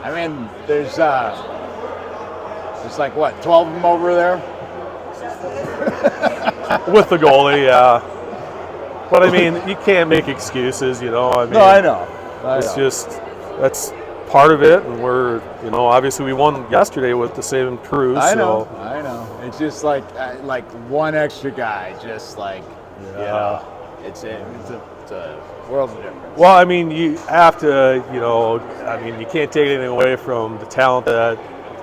I mean, there's like what, 12 of them over there? With the goalie, yeah. But I mean, you can't make excuses, I mean. No, I know. That's part of it, and we're, obviously we won yesterday with the same crew. I know. It's just like one extra guy, just like, it's a world of difference. Well, I mean, you have to, you can't take anything away from the talent that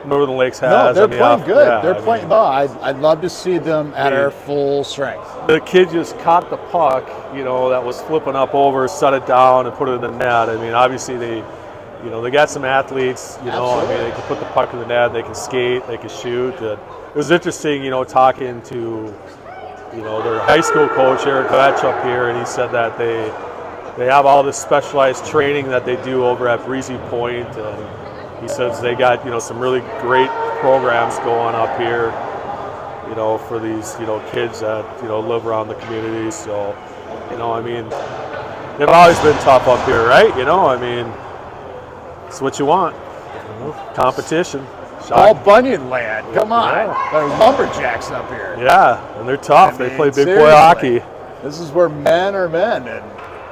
Northern Lakes has. No, they're playing good. Yeah, they're playing. I'd love to see them at our full strength. The kid just caught the puck, that was flipping up over, set it down, and put it in the net. I mean, obviously they got some athletes. I mean, they can put the puck in the net, they can skate, they can shoot. It was interesting, talking to, their high school coach Eric Vetch up here, and he said that they have all this specialized training that they do over at Breezy Point, and he says they got, some really great programs going up here, for these, kids that, live around the community. So, I mean, they've always been tough up here, right? I mean, it's what you want. Competition. All Bunyan land. Come on. Yeah. They're lumberjacks up here. Yeah, and they're tough. They play big boy hockey. This is where men are men.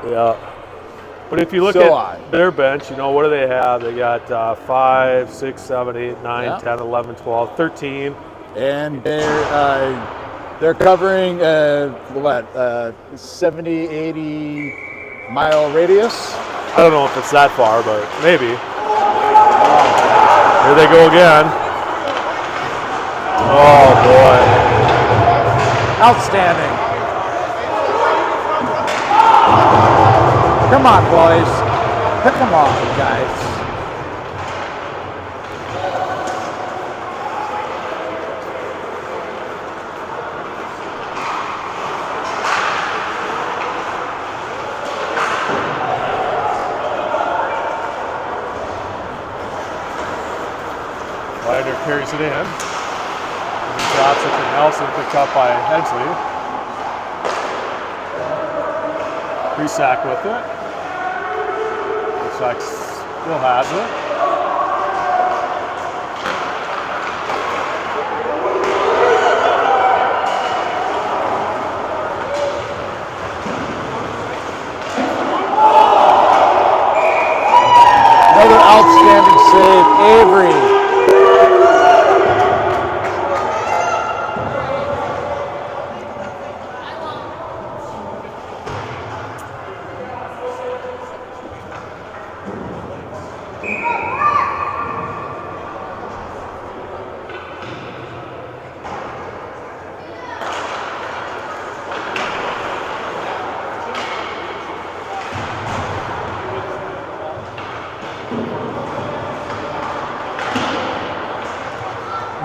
Yeah. But if you look at their bench, what do they have? They got 5, 6, 7, 8, 9, 10, 11, 12, 13. And they're They're covering, 70, 80 mile radius? I don't know if it's that far, but maybe. Here they go again. Oh boy. Outstanding. Come on, boys. Come on, guys. Ryder carries it in. And drops it to Nelson, picked up by Hensley. Resack with it. Looks like still has it. Another outstanding save, Avery.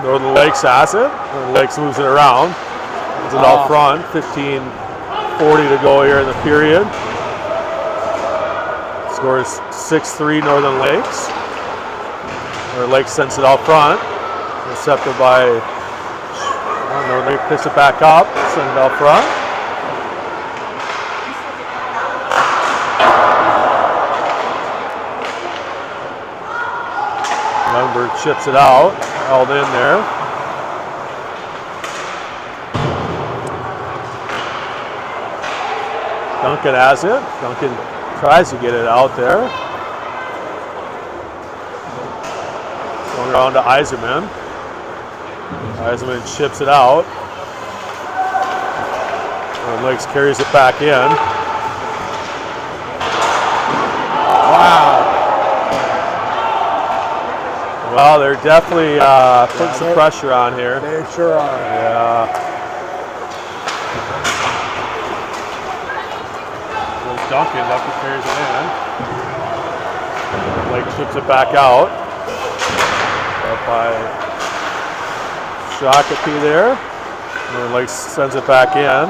Northern Lakes has it. Northern Lakes moves it around. It's it out front. 15:40 to go here in the period. Scores 6-3 Northern Lakes. Northern Lakes sends it out front. Intercepted by Northern Lakes, picks it back up, sends it out front. Lundberg chips it out. Held in there. Duncan has it. Duncan tries to get it out there. Going around to Eiserman. Eiserman chips it out. And Lakes carries it back in. Wow. Well, they're definitely putting some pressure on here. They sure are. Yeah. There's Duncan. Duncan carries it in. Lake chips it back out. Up by Shakopee there. And then Lake sends it back in.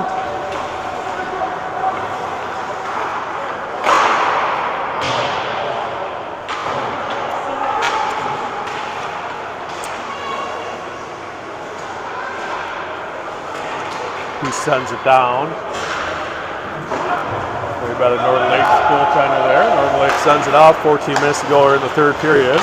He sends it down. Way by the Northern Lakes goaltender there. Northern Lakes sends it out. 14 minutes to go in the third period.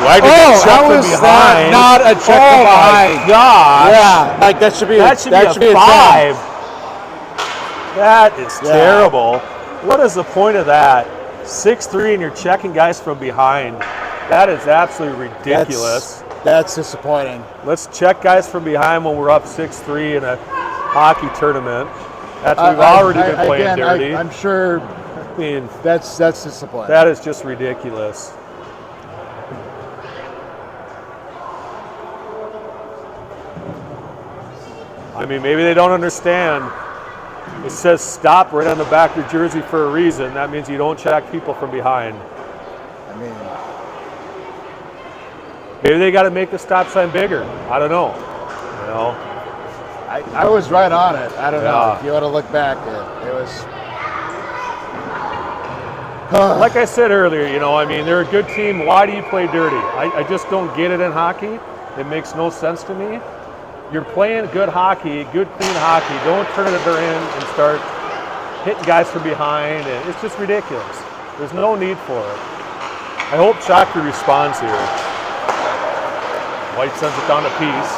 How is that not a check from behind? My gosh. Yeah, like that should be a 5. 10. That is terrible. What is the point of that? 6-3 and you're checking guys from behind. That is absolutely ridiculous. That's disappointing. Let's check guys from behind when we're up 6-3 in a hockey tournament. We've already been playing dirty. I'm sure. I mean, that's disappointing. that is just ridiculous. I mean, maybe they don't understand. It says stop right on the back of your jersey for a reason. That means you don't check people from behind. I mean, maybe they got to make the stop sign bigger. I don't know. You know. I was right on it. I don't know. Yeah. If you want to look back, it was. Like I said earlier, you know, I mean, they're a good team. Why do you play dirty? I just don't get it in hockey. It makes no sense to me. You're playing good hockey, good clean hockey. Don't turn it in and start hitting guys from behind. And it's just ridiculous. There's no need for it. I hope Shakopee responds here. White sends it down to Peace.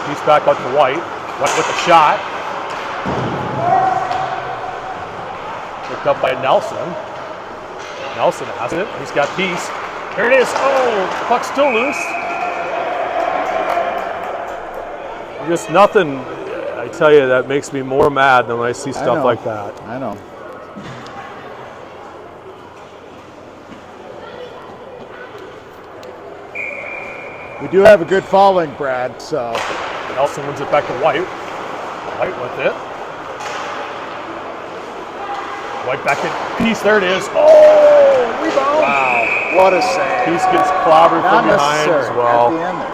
Peace back out to White. White with the shot. Picked up by Nelson. Nelson has it. He's got Peace. Here it is. Oh, puck's still loose. Just nothing, I tell you, that makes me more mad than when I see stuff like that. I know. We do have a good following, Brad, so. Nelson wins it back to White. White with it. White back in Peace. There it is. Oh, rebound. Wow. What a save. Peace gets clobbered from behind as well. At the end there.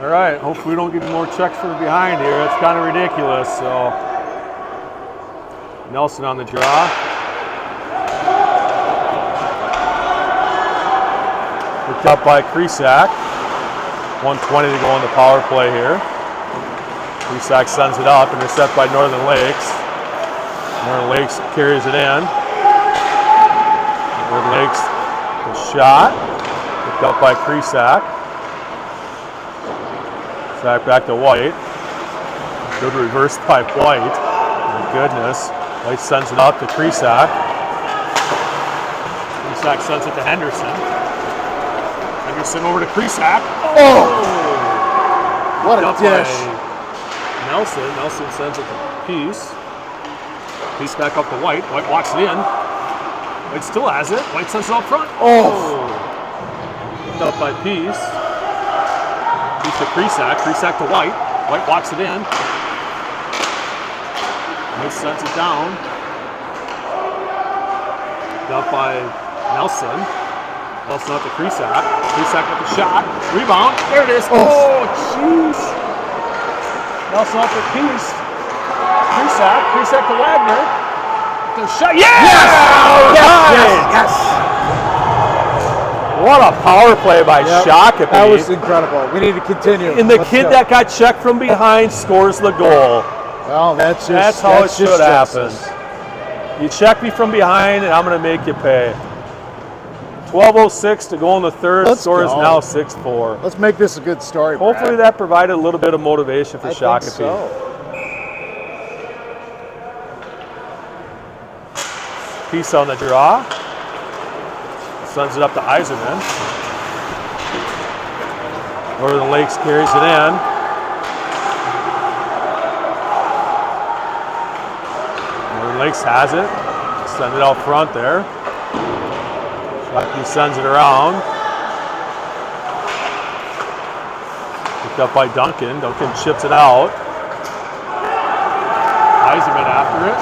All right, hopefully we don't get more checks from behind here. That's kind of ridiculous. So Nelson on the draw. Picked up by Kresak. 1:20 to go on the power play here. Kresak sends it up, intercepted by Northern Lakes. Northern Lakes carries it in. Northern Lakes, the shot. Picked up by Kresak. Back to White. Good reverse by White. My goodness. White sends it up to Kresak. Kresak sends it to Henderson. Henderson over to Kresak. Oh! What a dish. Nelson. Nelson sends it to Peace. Peace back up to White. White walks it in. White still has it. White sends it up front. Oh! Picked up by Peace. Peace to Kresak. Kresak to White. White walks it in. White sends it down. Picked up by Nelson. Nelson up to Kresak. Kresak with the shot. Rebound. There it is. Oh, jeez. Nelson up to Peace. Kresak. Kresak to Wagner. The shot. Yes! Yes! What a power play by Shakopee. That was incredible. We need to continue. And the kid that got checked from behind scores the goal. Well, that's how it should happen. You check me from behind, and I'm going to make you pay. 12:06 to go in the third. Score is now 6-4. Let's make this a good story, Hopefully Brad. that provided a little bit of motivation for Shakopee. Think so. Peace on the draw. Sends it up to Eiserman. Northern Lakes carries it in. Northern Lakes has it. Send it out front there. Shakopee sends it around. Picked up by Duncan. Duncan chips it out. Eiserman after it.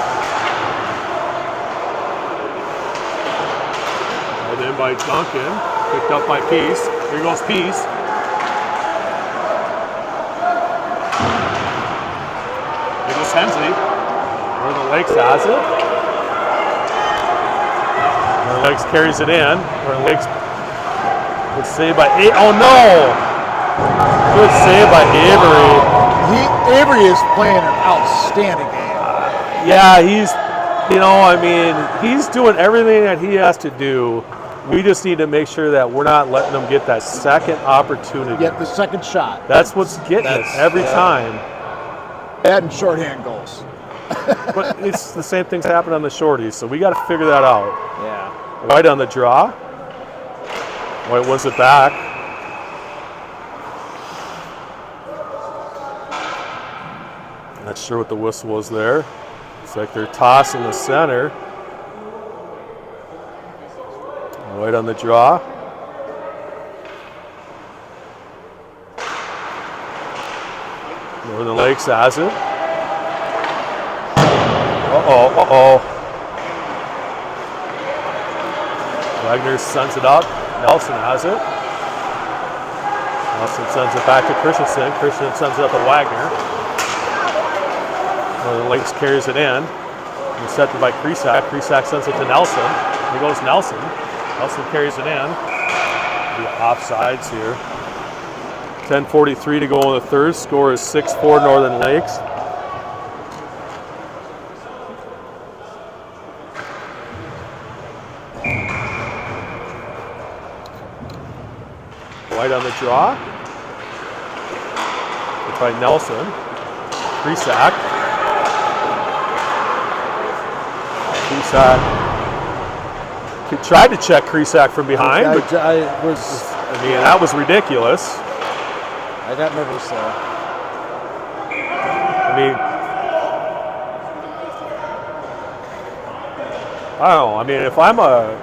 In by Duncan, picked up by Peace. Here goes Peace. Here goes Hensley. Northern Lakes has it. Northern Lakes carries it in. Northern Lakes, good save by oh no! Good save by Avery. Avery is playing an outstanding game. Yeah, he's doing everything that he has to do. We just need to make sure that we're not letting them get that second opportunity. Get the second shot. That's what's getting it every time. That and shorthand goals. But it's the same things happen on the shorties, so we got to figure that out. Yeah. White on the draw. White wins it back. Not sure what the whistle was there. It's like they're tossing the center. White on the draw. Northern Lakes has it. Uh-oh. Wagner sends it up. Nelson has it. Nelson sends it back to Christensen. Christensen sends it up to Wagner. Northern Lakes carries it in. Intercepted by Kresak. Kresak sends it to Nelson. Here goes Nelson. Nelson carries it in. The offsides here. 10:43 to go in the third. Score is 6-4 Northern Lakes. White on the draw. checked by Nelson. Krisak. Krisak. He tried to check Krisak from behind. I mean, that was ridiculous. I got nervous there. I mean, I don't know. I mean, if I'm a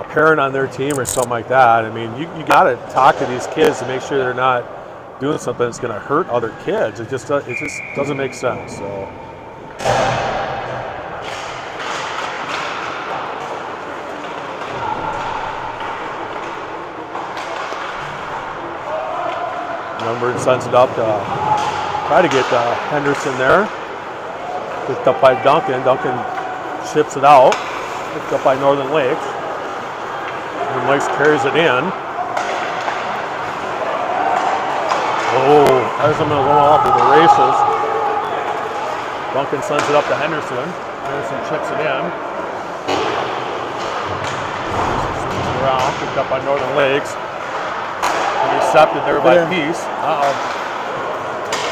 parent on their team or something like that, I mean, you got to talk to these kids to make sure they're not doing something that's going to hurt other kids. It just doesn't make sense. So. Number sends it up to try to get Henderson there. Picked up by Duncan. Duncan chips it out. Picked up by Northern Lakes. Northern Lakes carries it in. Oh, Heisman going off with the races. Duncan sends it up to Henderson. Henderson chips it in. Around, picked up by Northern Lakes. Intercepted there by Peace.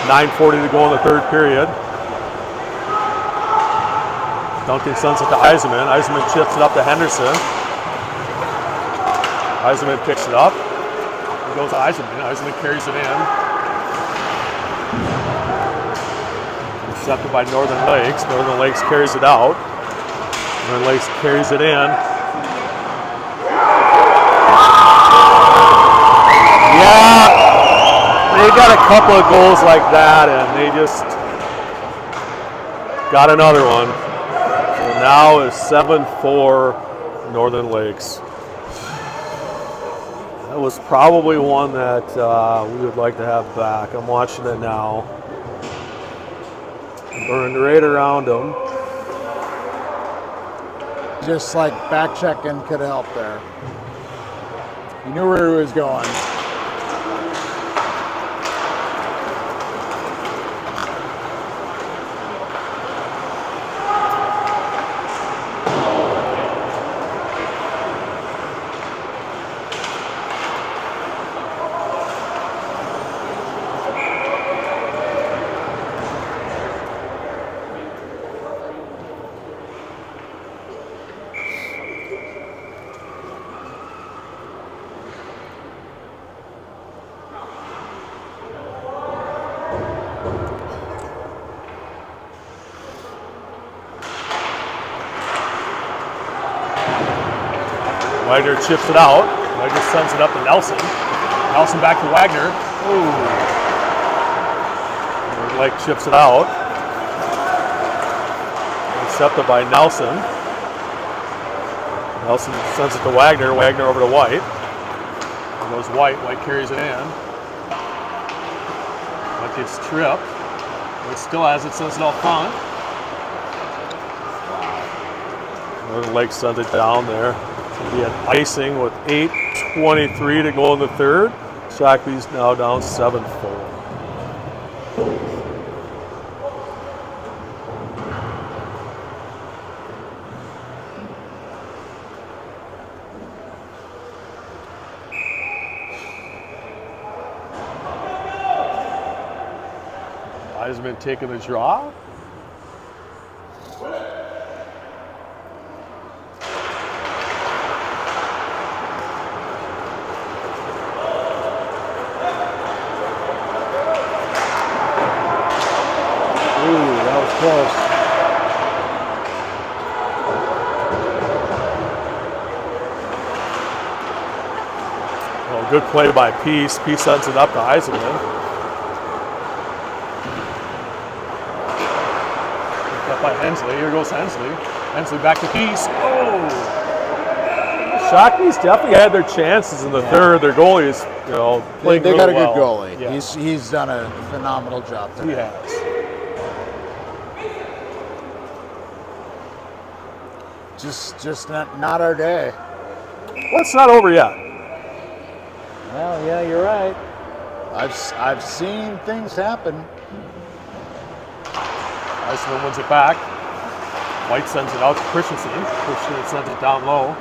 9:40 to go in the third period. Duncan sends it to Eisenman. Eisenman chips it up to Henderson. Eisenman picks it up. It goes to Eisenman. Eisenman carries it in. Intercepted by Northern Lakes. Northern Lakes carries it out. Northern Lakes carries it in. Yeah, they got a couple of goals like that, and they just got another one. So now it's 7-4 Northern Lakes. That was probably one that we would like to have back. I'm watching it now. Burned right around them. Just like back checking could help there. You knew where he was going. Wagner chips it out. Wagner sends it up to Nelson. Nelson back to Wagner. Ooh. Lake chips it out. Intercepted by Nelson. Nelson sends it to Wagner. Wagner over to White. There goes White. White carries it in. White gets tripped. White still has it, sends it off front. Northern Lake sends it down there. He had icing with 8:23 to go in the third. Shakopee's now down 7-4. Heisman taking the draw. Close. Well, good play by Peace. Peace sends it up to Eisenman. Picked up by Hensley. Here goes Hensley. Hensley back to Peace. Oh! Shakopee's definitely had their chances in the third. Their goalie is, playing They really got a well. good goalie. Yeah. He's done a phenomenal job today. He has. Just not our day. Well, it's not over yet. Well, yeah, you're right. I've seen things happen. Eisenman wins it back. White sends it out to Christensen. Christensen sends it down low.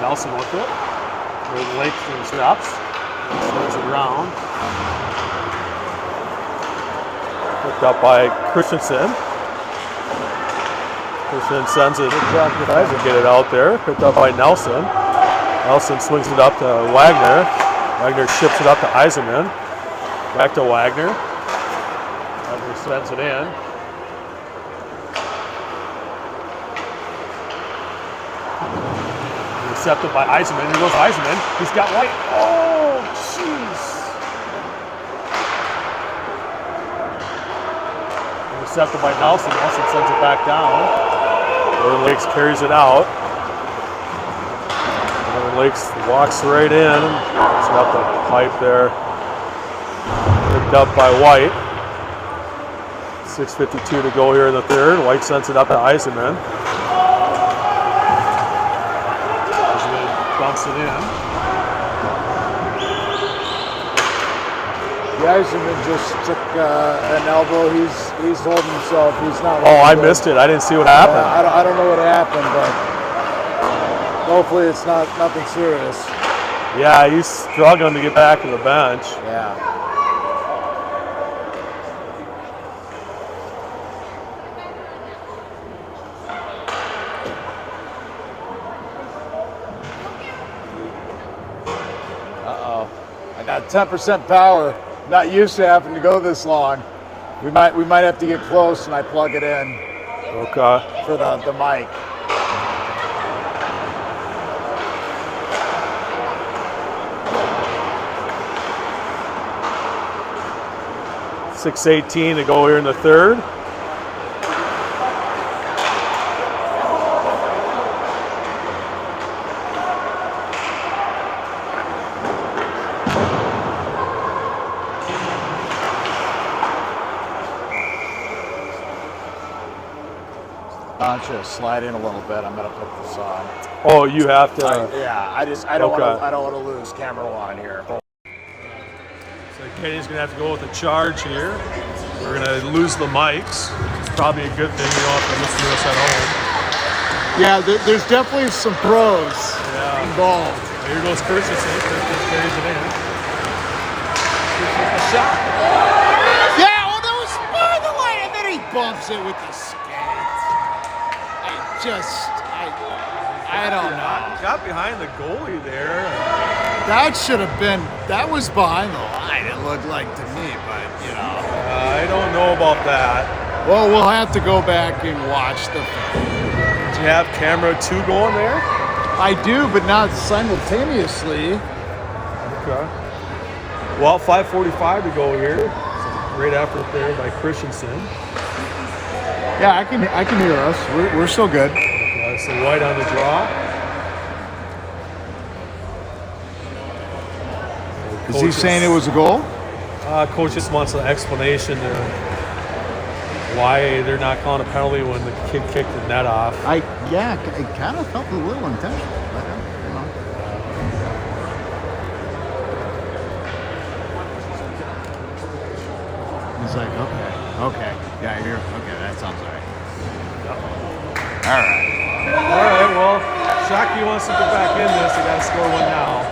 Nelson with it. Northern Lakes in steps. Sends it around. Picked up by Christensen. Christensen sends it. Doesn't get it out there. Picked up by Nelson. Nelson swings it up to Wagner. Wagner ships it up to Eisenman. Back to Wagner. Wagner sends it in. Intercepted by Eisenman. Here goes Eisenman. He's got White. Oh, jeez. Intercepted by Nelson. Nelson sends it back down. Northern Lakes carries it out. Northern Lakes walks right in. It's got the pipe there. Picked up by White. 6:52 to go here in the third. White sends it up to Eisenman. Eisenman dumps it in. Eisenman just took an elbow. He's holding himself. He's not. Oh, I missed it. I didn't see what happened. I don't know what happened, but hopefully it's nothing serious. Yeah, he's struggling to get back to the bench. Yeah. Uh-oh. I got 10% power. Not used to having to go this long. We might have to get close and I plug it in. Okay. For the mic. .618 to go here in the third. Just slide in a little bit. I'm gonna put this on. Oh, you have to. I don't want to lose camera one here. So Kenny's gonna have to go with a charge here. We're gonna lose the mics. It's probably a good thing. You don't have to listen to us at home. Yeah, there's definitely some pros involved. Here goes Christensen. Christensen carries it in. A shot. Yeah, oh, that was by the way, and then he bumps it with the skate. I don't know. Got behind the goalie there. That was behind the line, it looked like to me, but you know. I don't know about that. Well, we'll have to go back and watch the film. Do you have camera 2 going there? I do, but not simultaneously. Okay. Well, 5:45 to go here. Great effort there by Christensen. Yeah, I can hear us. We're still good. So White on the draw. Is he saying it was a goal? Coach just wants an explanation to why they're not calling a penalty when the kid kicked the net off. It kind of felt a little intentional. But, you know. He's like, okay, yeah, you're okay. That sounds all right. Yep. All right. All right, well, Shockey wants to get back in this. They got to score one now.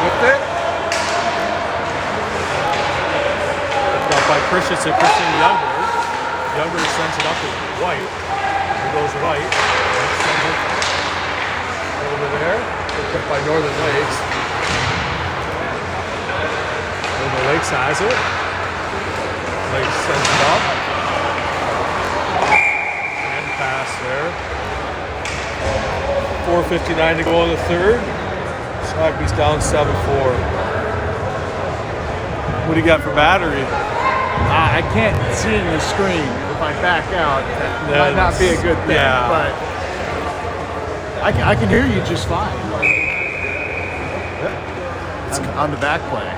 Whipped it. Christensen Youngberg. Youngberg sends it up to White. Here goes White. Sends it over there. Picked up by Northern Lakes. Northern Lakes has it. Lakes sends it up. And pass there. 4:59 to go in the third. Shockey's down 7-4. What do you got for battery? I can't see in the screen. If I back out, that might not be a good thing. Yeah. But I can hear you just fine. On the back play.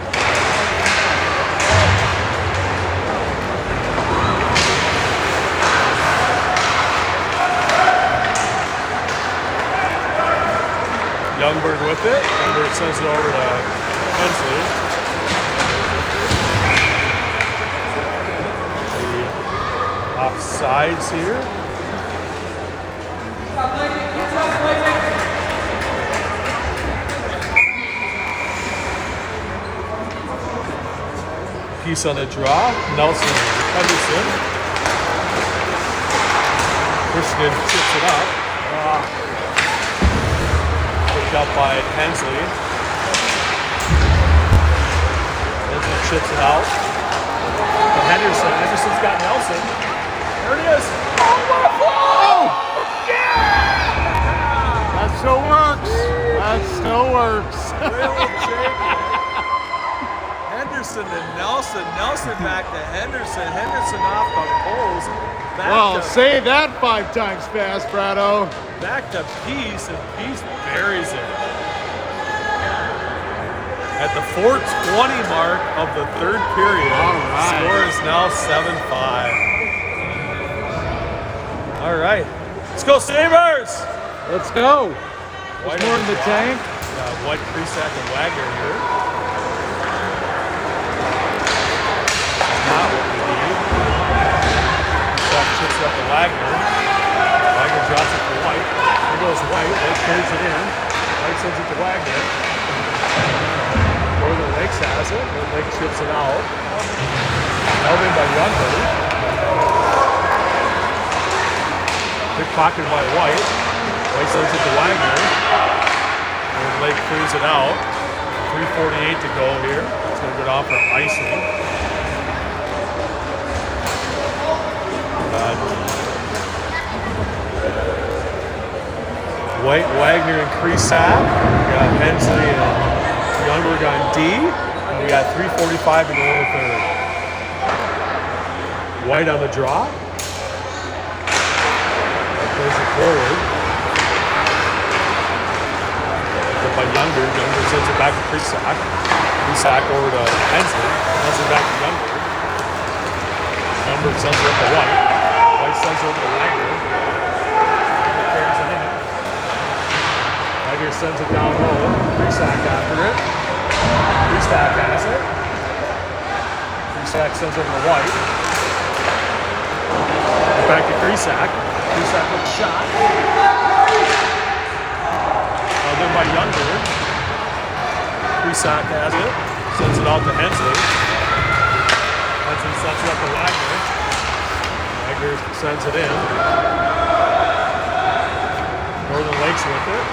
Saber with it. Saber sends it over to Hensley. The offsides here. Piece on the draw. Nelson Henderson. Christian chips it up. Picked up by Hensley. Hensley chips it out. And Henderson. Henderson's got Nelson. There it is. Oh! Yeah! That still works. That still works. Henderson to Nelson. Nelson back to Henderson. Henderson off the poles. Well, say that 5 times fast, Brado. Back to Peace, and Peace buries it. At the 4:20 mark of the third period, all right. Score is now 7-5. All right, let's go Sabres! Let's go. White more in the tank. White, Krisak, and Wagner here. Not what we need. Krisak chips up to Wagner. Wagner drops it to White. Here goes White. White carries it in. White sends it to Wagner. Northern Lakes has it. Northern Lake chips it out. Held in by Youngberg. Pickpocketed by White. White sends it to Wagner. Northern Lake clears it out. 3:48 to go here. It's going to go down for icing. White, Wagner, and Krisak. We got Hensley and Youngberg on D. And we got 3:45 to go in the third. White on the draw. Plays it forward. Up by Youngberg. Youngberg sends it back to Krisak. Krisak over to Hensley. Hensley back to Youngberg. Youngberg sends it up to White. White sends it over to Wagner. Carries it in. Wagner sends it down low. Krisak after it. Krisak has it. Krisak sends it over to White. Back to Krisak. Krisak with a shot. Then by Youngberg. Krisak has it. Sends it out to Hensley. Hensley sends it up to Wagner. Wagner sends it in. Northern Lakes with it.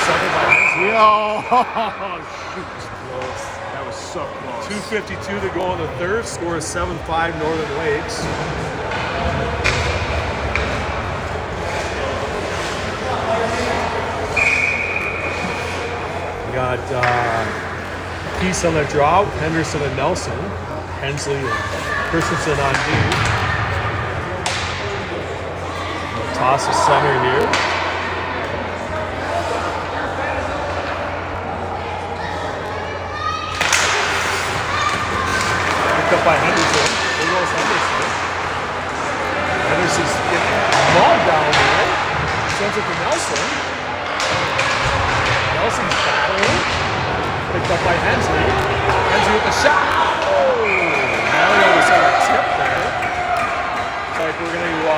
Second by Hensley. Oh, shoot. Close. That was so close. 2:52 to go in the third. Score is 7-5 Northern Lakes. We got Peace on the draw. Henderson and Nelson. Hensley and Christensen on D. Toss the center here. Picked up by Henderson. There goes Henderson. Henderson's getting mauled down there. Sends it to Nelson. Nelson's battling. Picked up by Hensley. Hensley with the shot. Oh! Mario was on a tip there. Looks like we're going to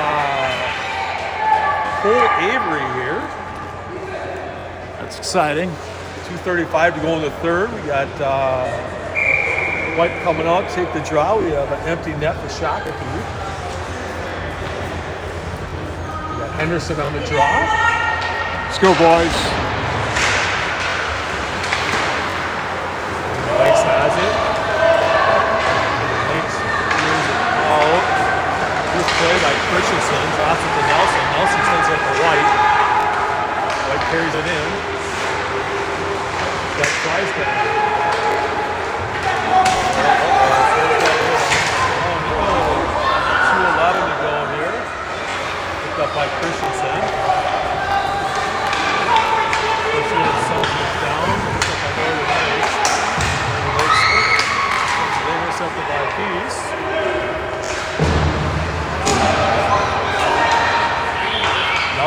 pull Avery here. That's exciting. 2:35 to go in the third. We got White coming out, take the draw. We have an empty net for Shakopee. We got Henderson on the draw. Let's go, boys. Lakes has it. Lakes clears it out. Good play by Christensen. Drops it to Nelson. Nelson sends it to White. White carries it in. Got tries to. Oh no. 2:11 to go here. Picked up by Christensen.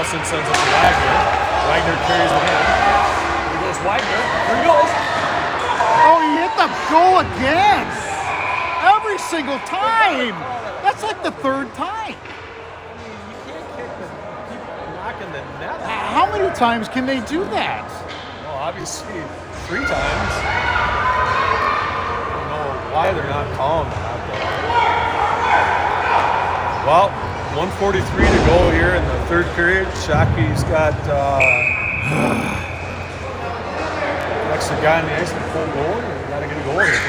Allison sends it to Wagner. Wagner carries it in. Here goes Wagner. There he goes. Oh, he hit the goal again. Every single time. That's like the third time. You can't kick the keep knocking the net out. How many times can they do that? Well, obviously 3 times. I don't know why they're not calling that, but well, 1:43 to go here in the third period. Shakopee's got extra guy in the ice with full goal. You got to get a goal here.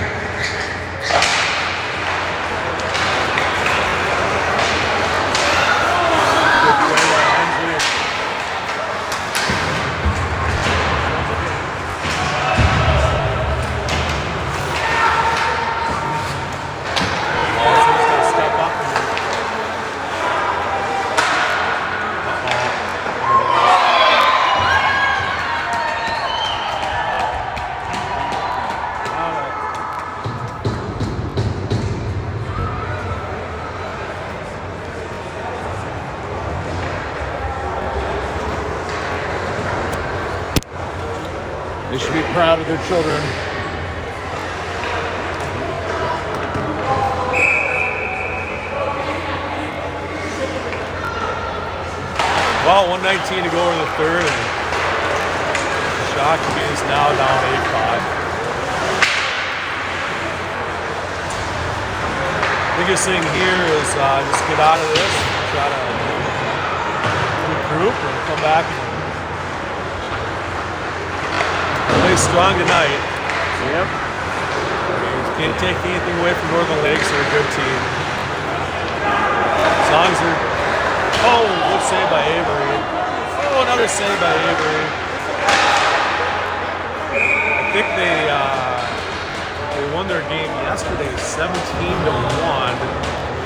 They should be proud of their children. Well, 1:19 to go in the third, and Shakopee is now down 8-5. Biggest thing here is just get out of this, try to regroup, and come back and play strong tonight. Yep. You can't take anything away from Northern Lakes. They're a good team. As long as they're... Oh, good save by Avery. Oh, another save by Avery. I think they won their game yesterday 17-1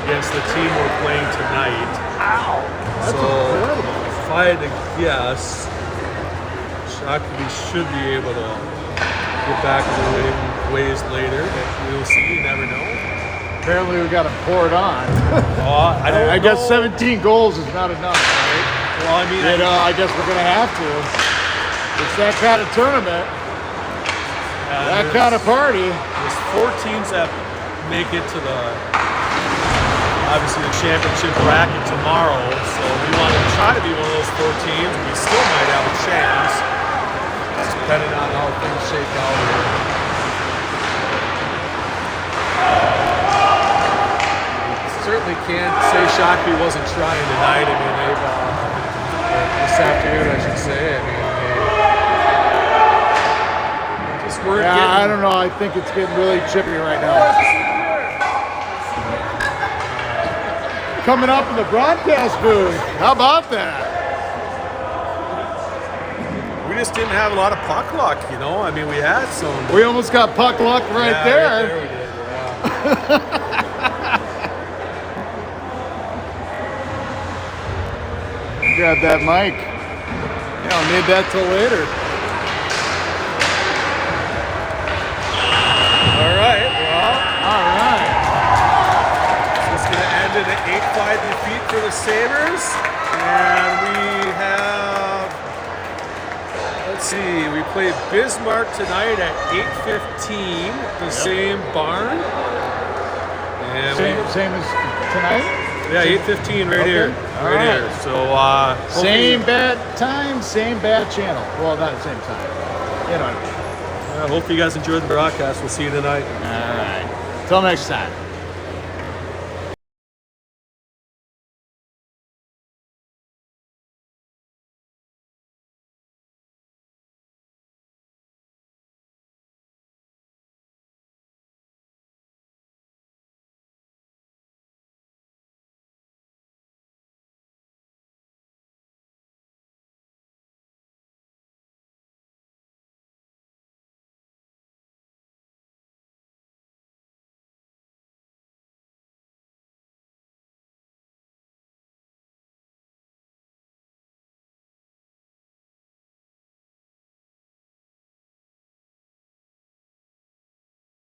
against the team we're playing tonight. Ow! That's So, incredible. if I had to guess, Shakopee should be able to get back to the ways later. We'll see. You never know. Apparently we got to pour it on. I don't know. I guess 17 goals is not enough, right? Well, I mean, You know, I guess we're going to have to. It's that kind of tournament, that kind of party. There's 4 teams that make it to the, obviously, the championship bracket tomorrow. So we want to try to be one of those 4 teams. We still might have a chance, depending on how things shake out here. Certainly can't say Shakopee wasn't trying tonight. I mean, they've this afternoon, I should say. I mean, they just weren't getting. I don't know. I think it's getting really chippy right now. Coming up in the broadcast booth. How about that? We just didn't have a lot of puck luck, you know. I mean, we had some. We almost got puck luck right Yeah, there. right there we did, yeah. Grab that mic. Yeah, I'll need that till later. All right, well, All right. it's going to end in an 8-5 defeat for the Sabres. And we have, let's see, we play Bismarck tonight at 8:15, the same barn. And Same as tonight? yeah, 8:15 right Okay. here. All Right right. here. So, Same bad time, same bad channel. Well, not the same time. You know what I mean. I hope you guys enjoyed the broadcast. We'll see you tonight. All right. Till next time.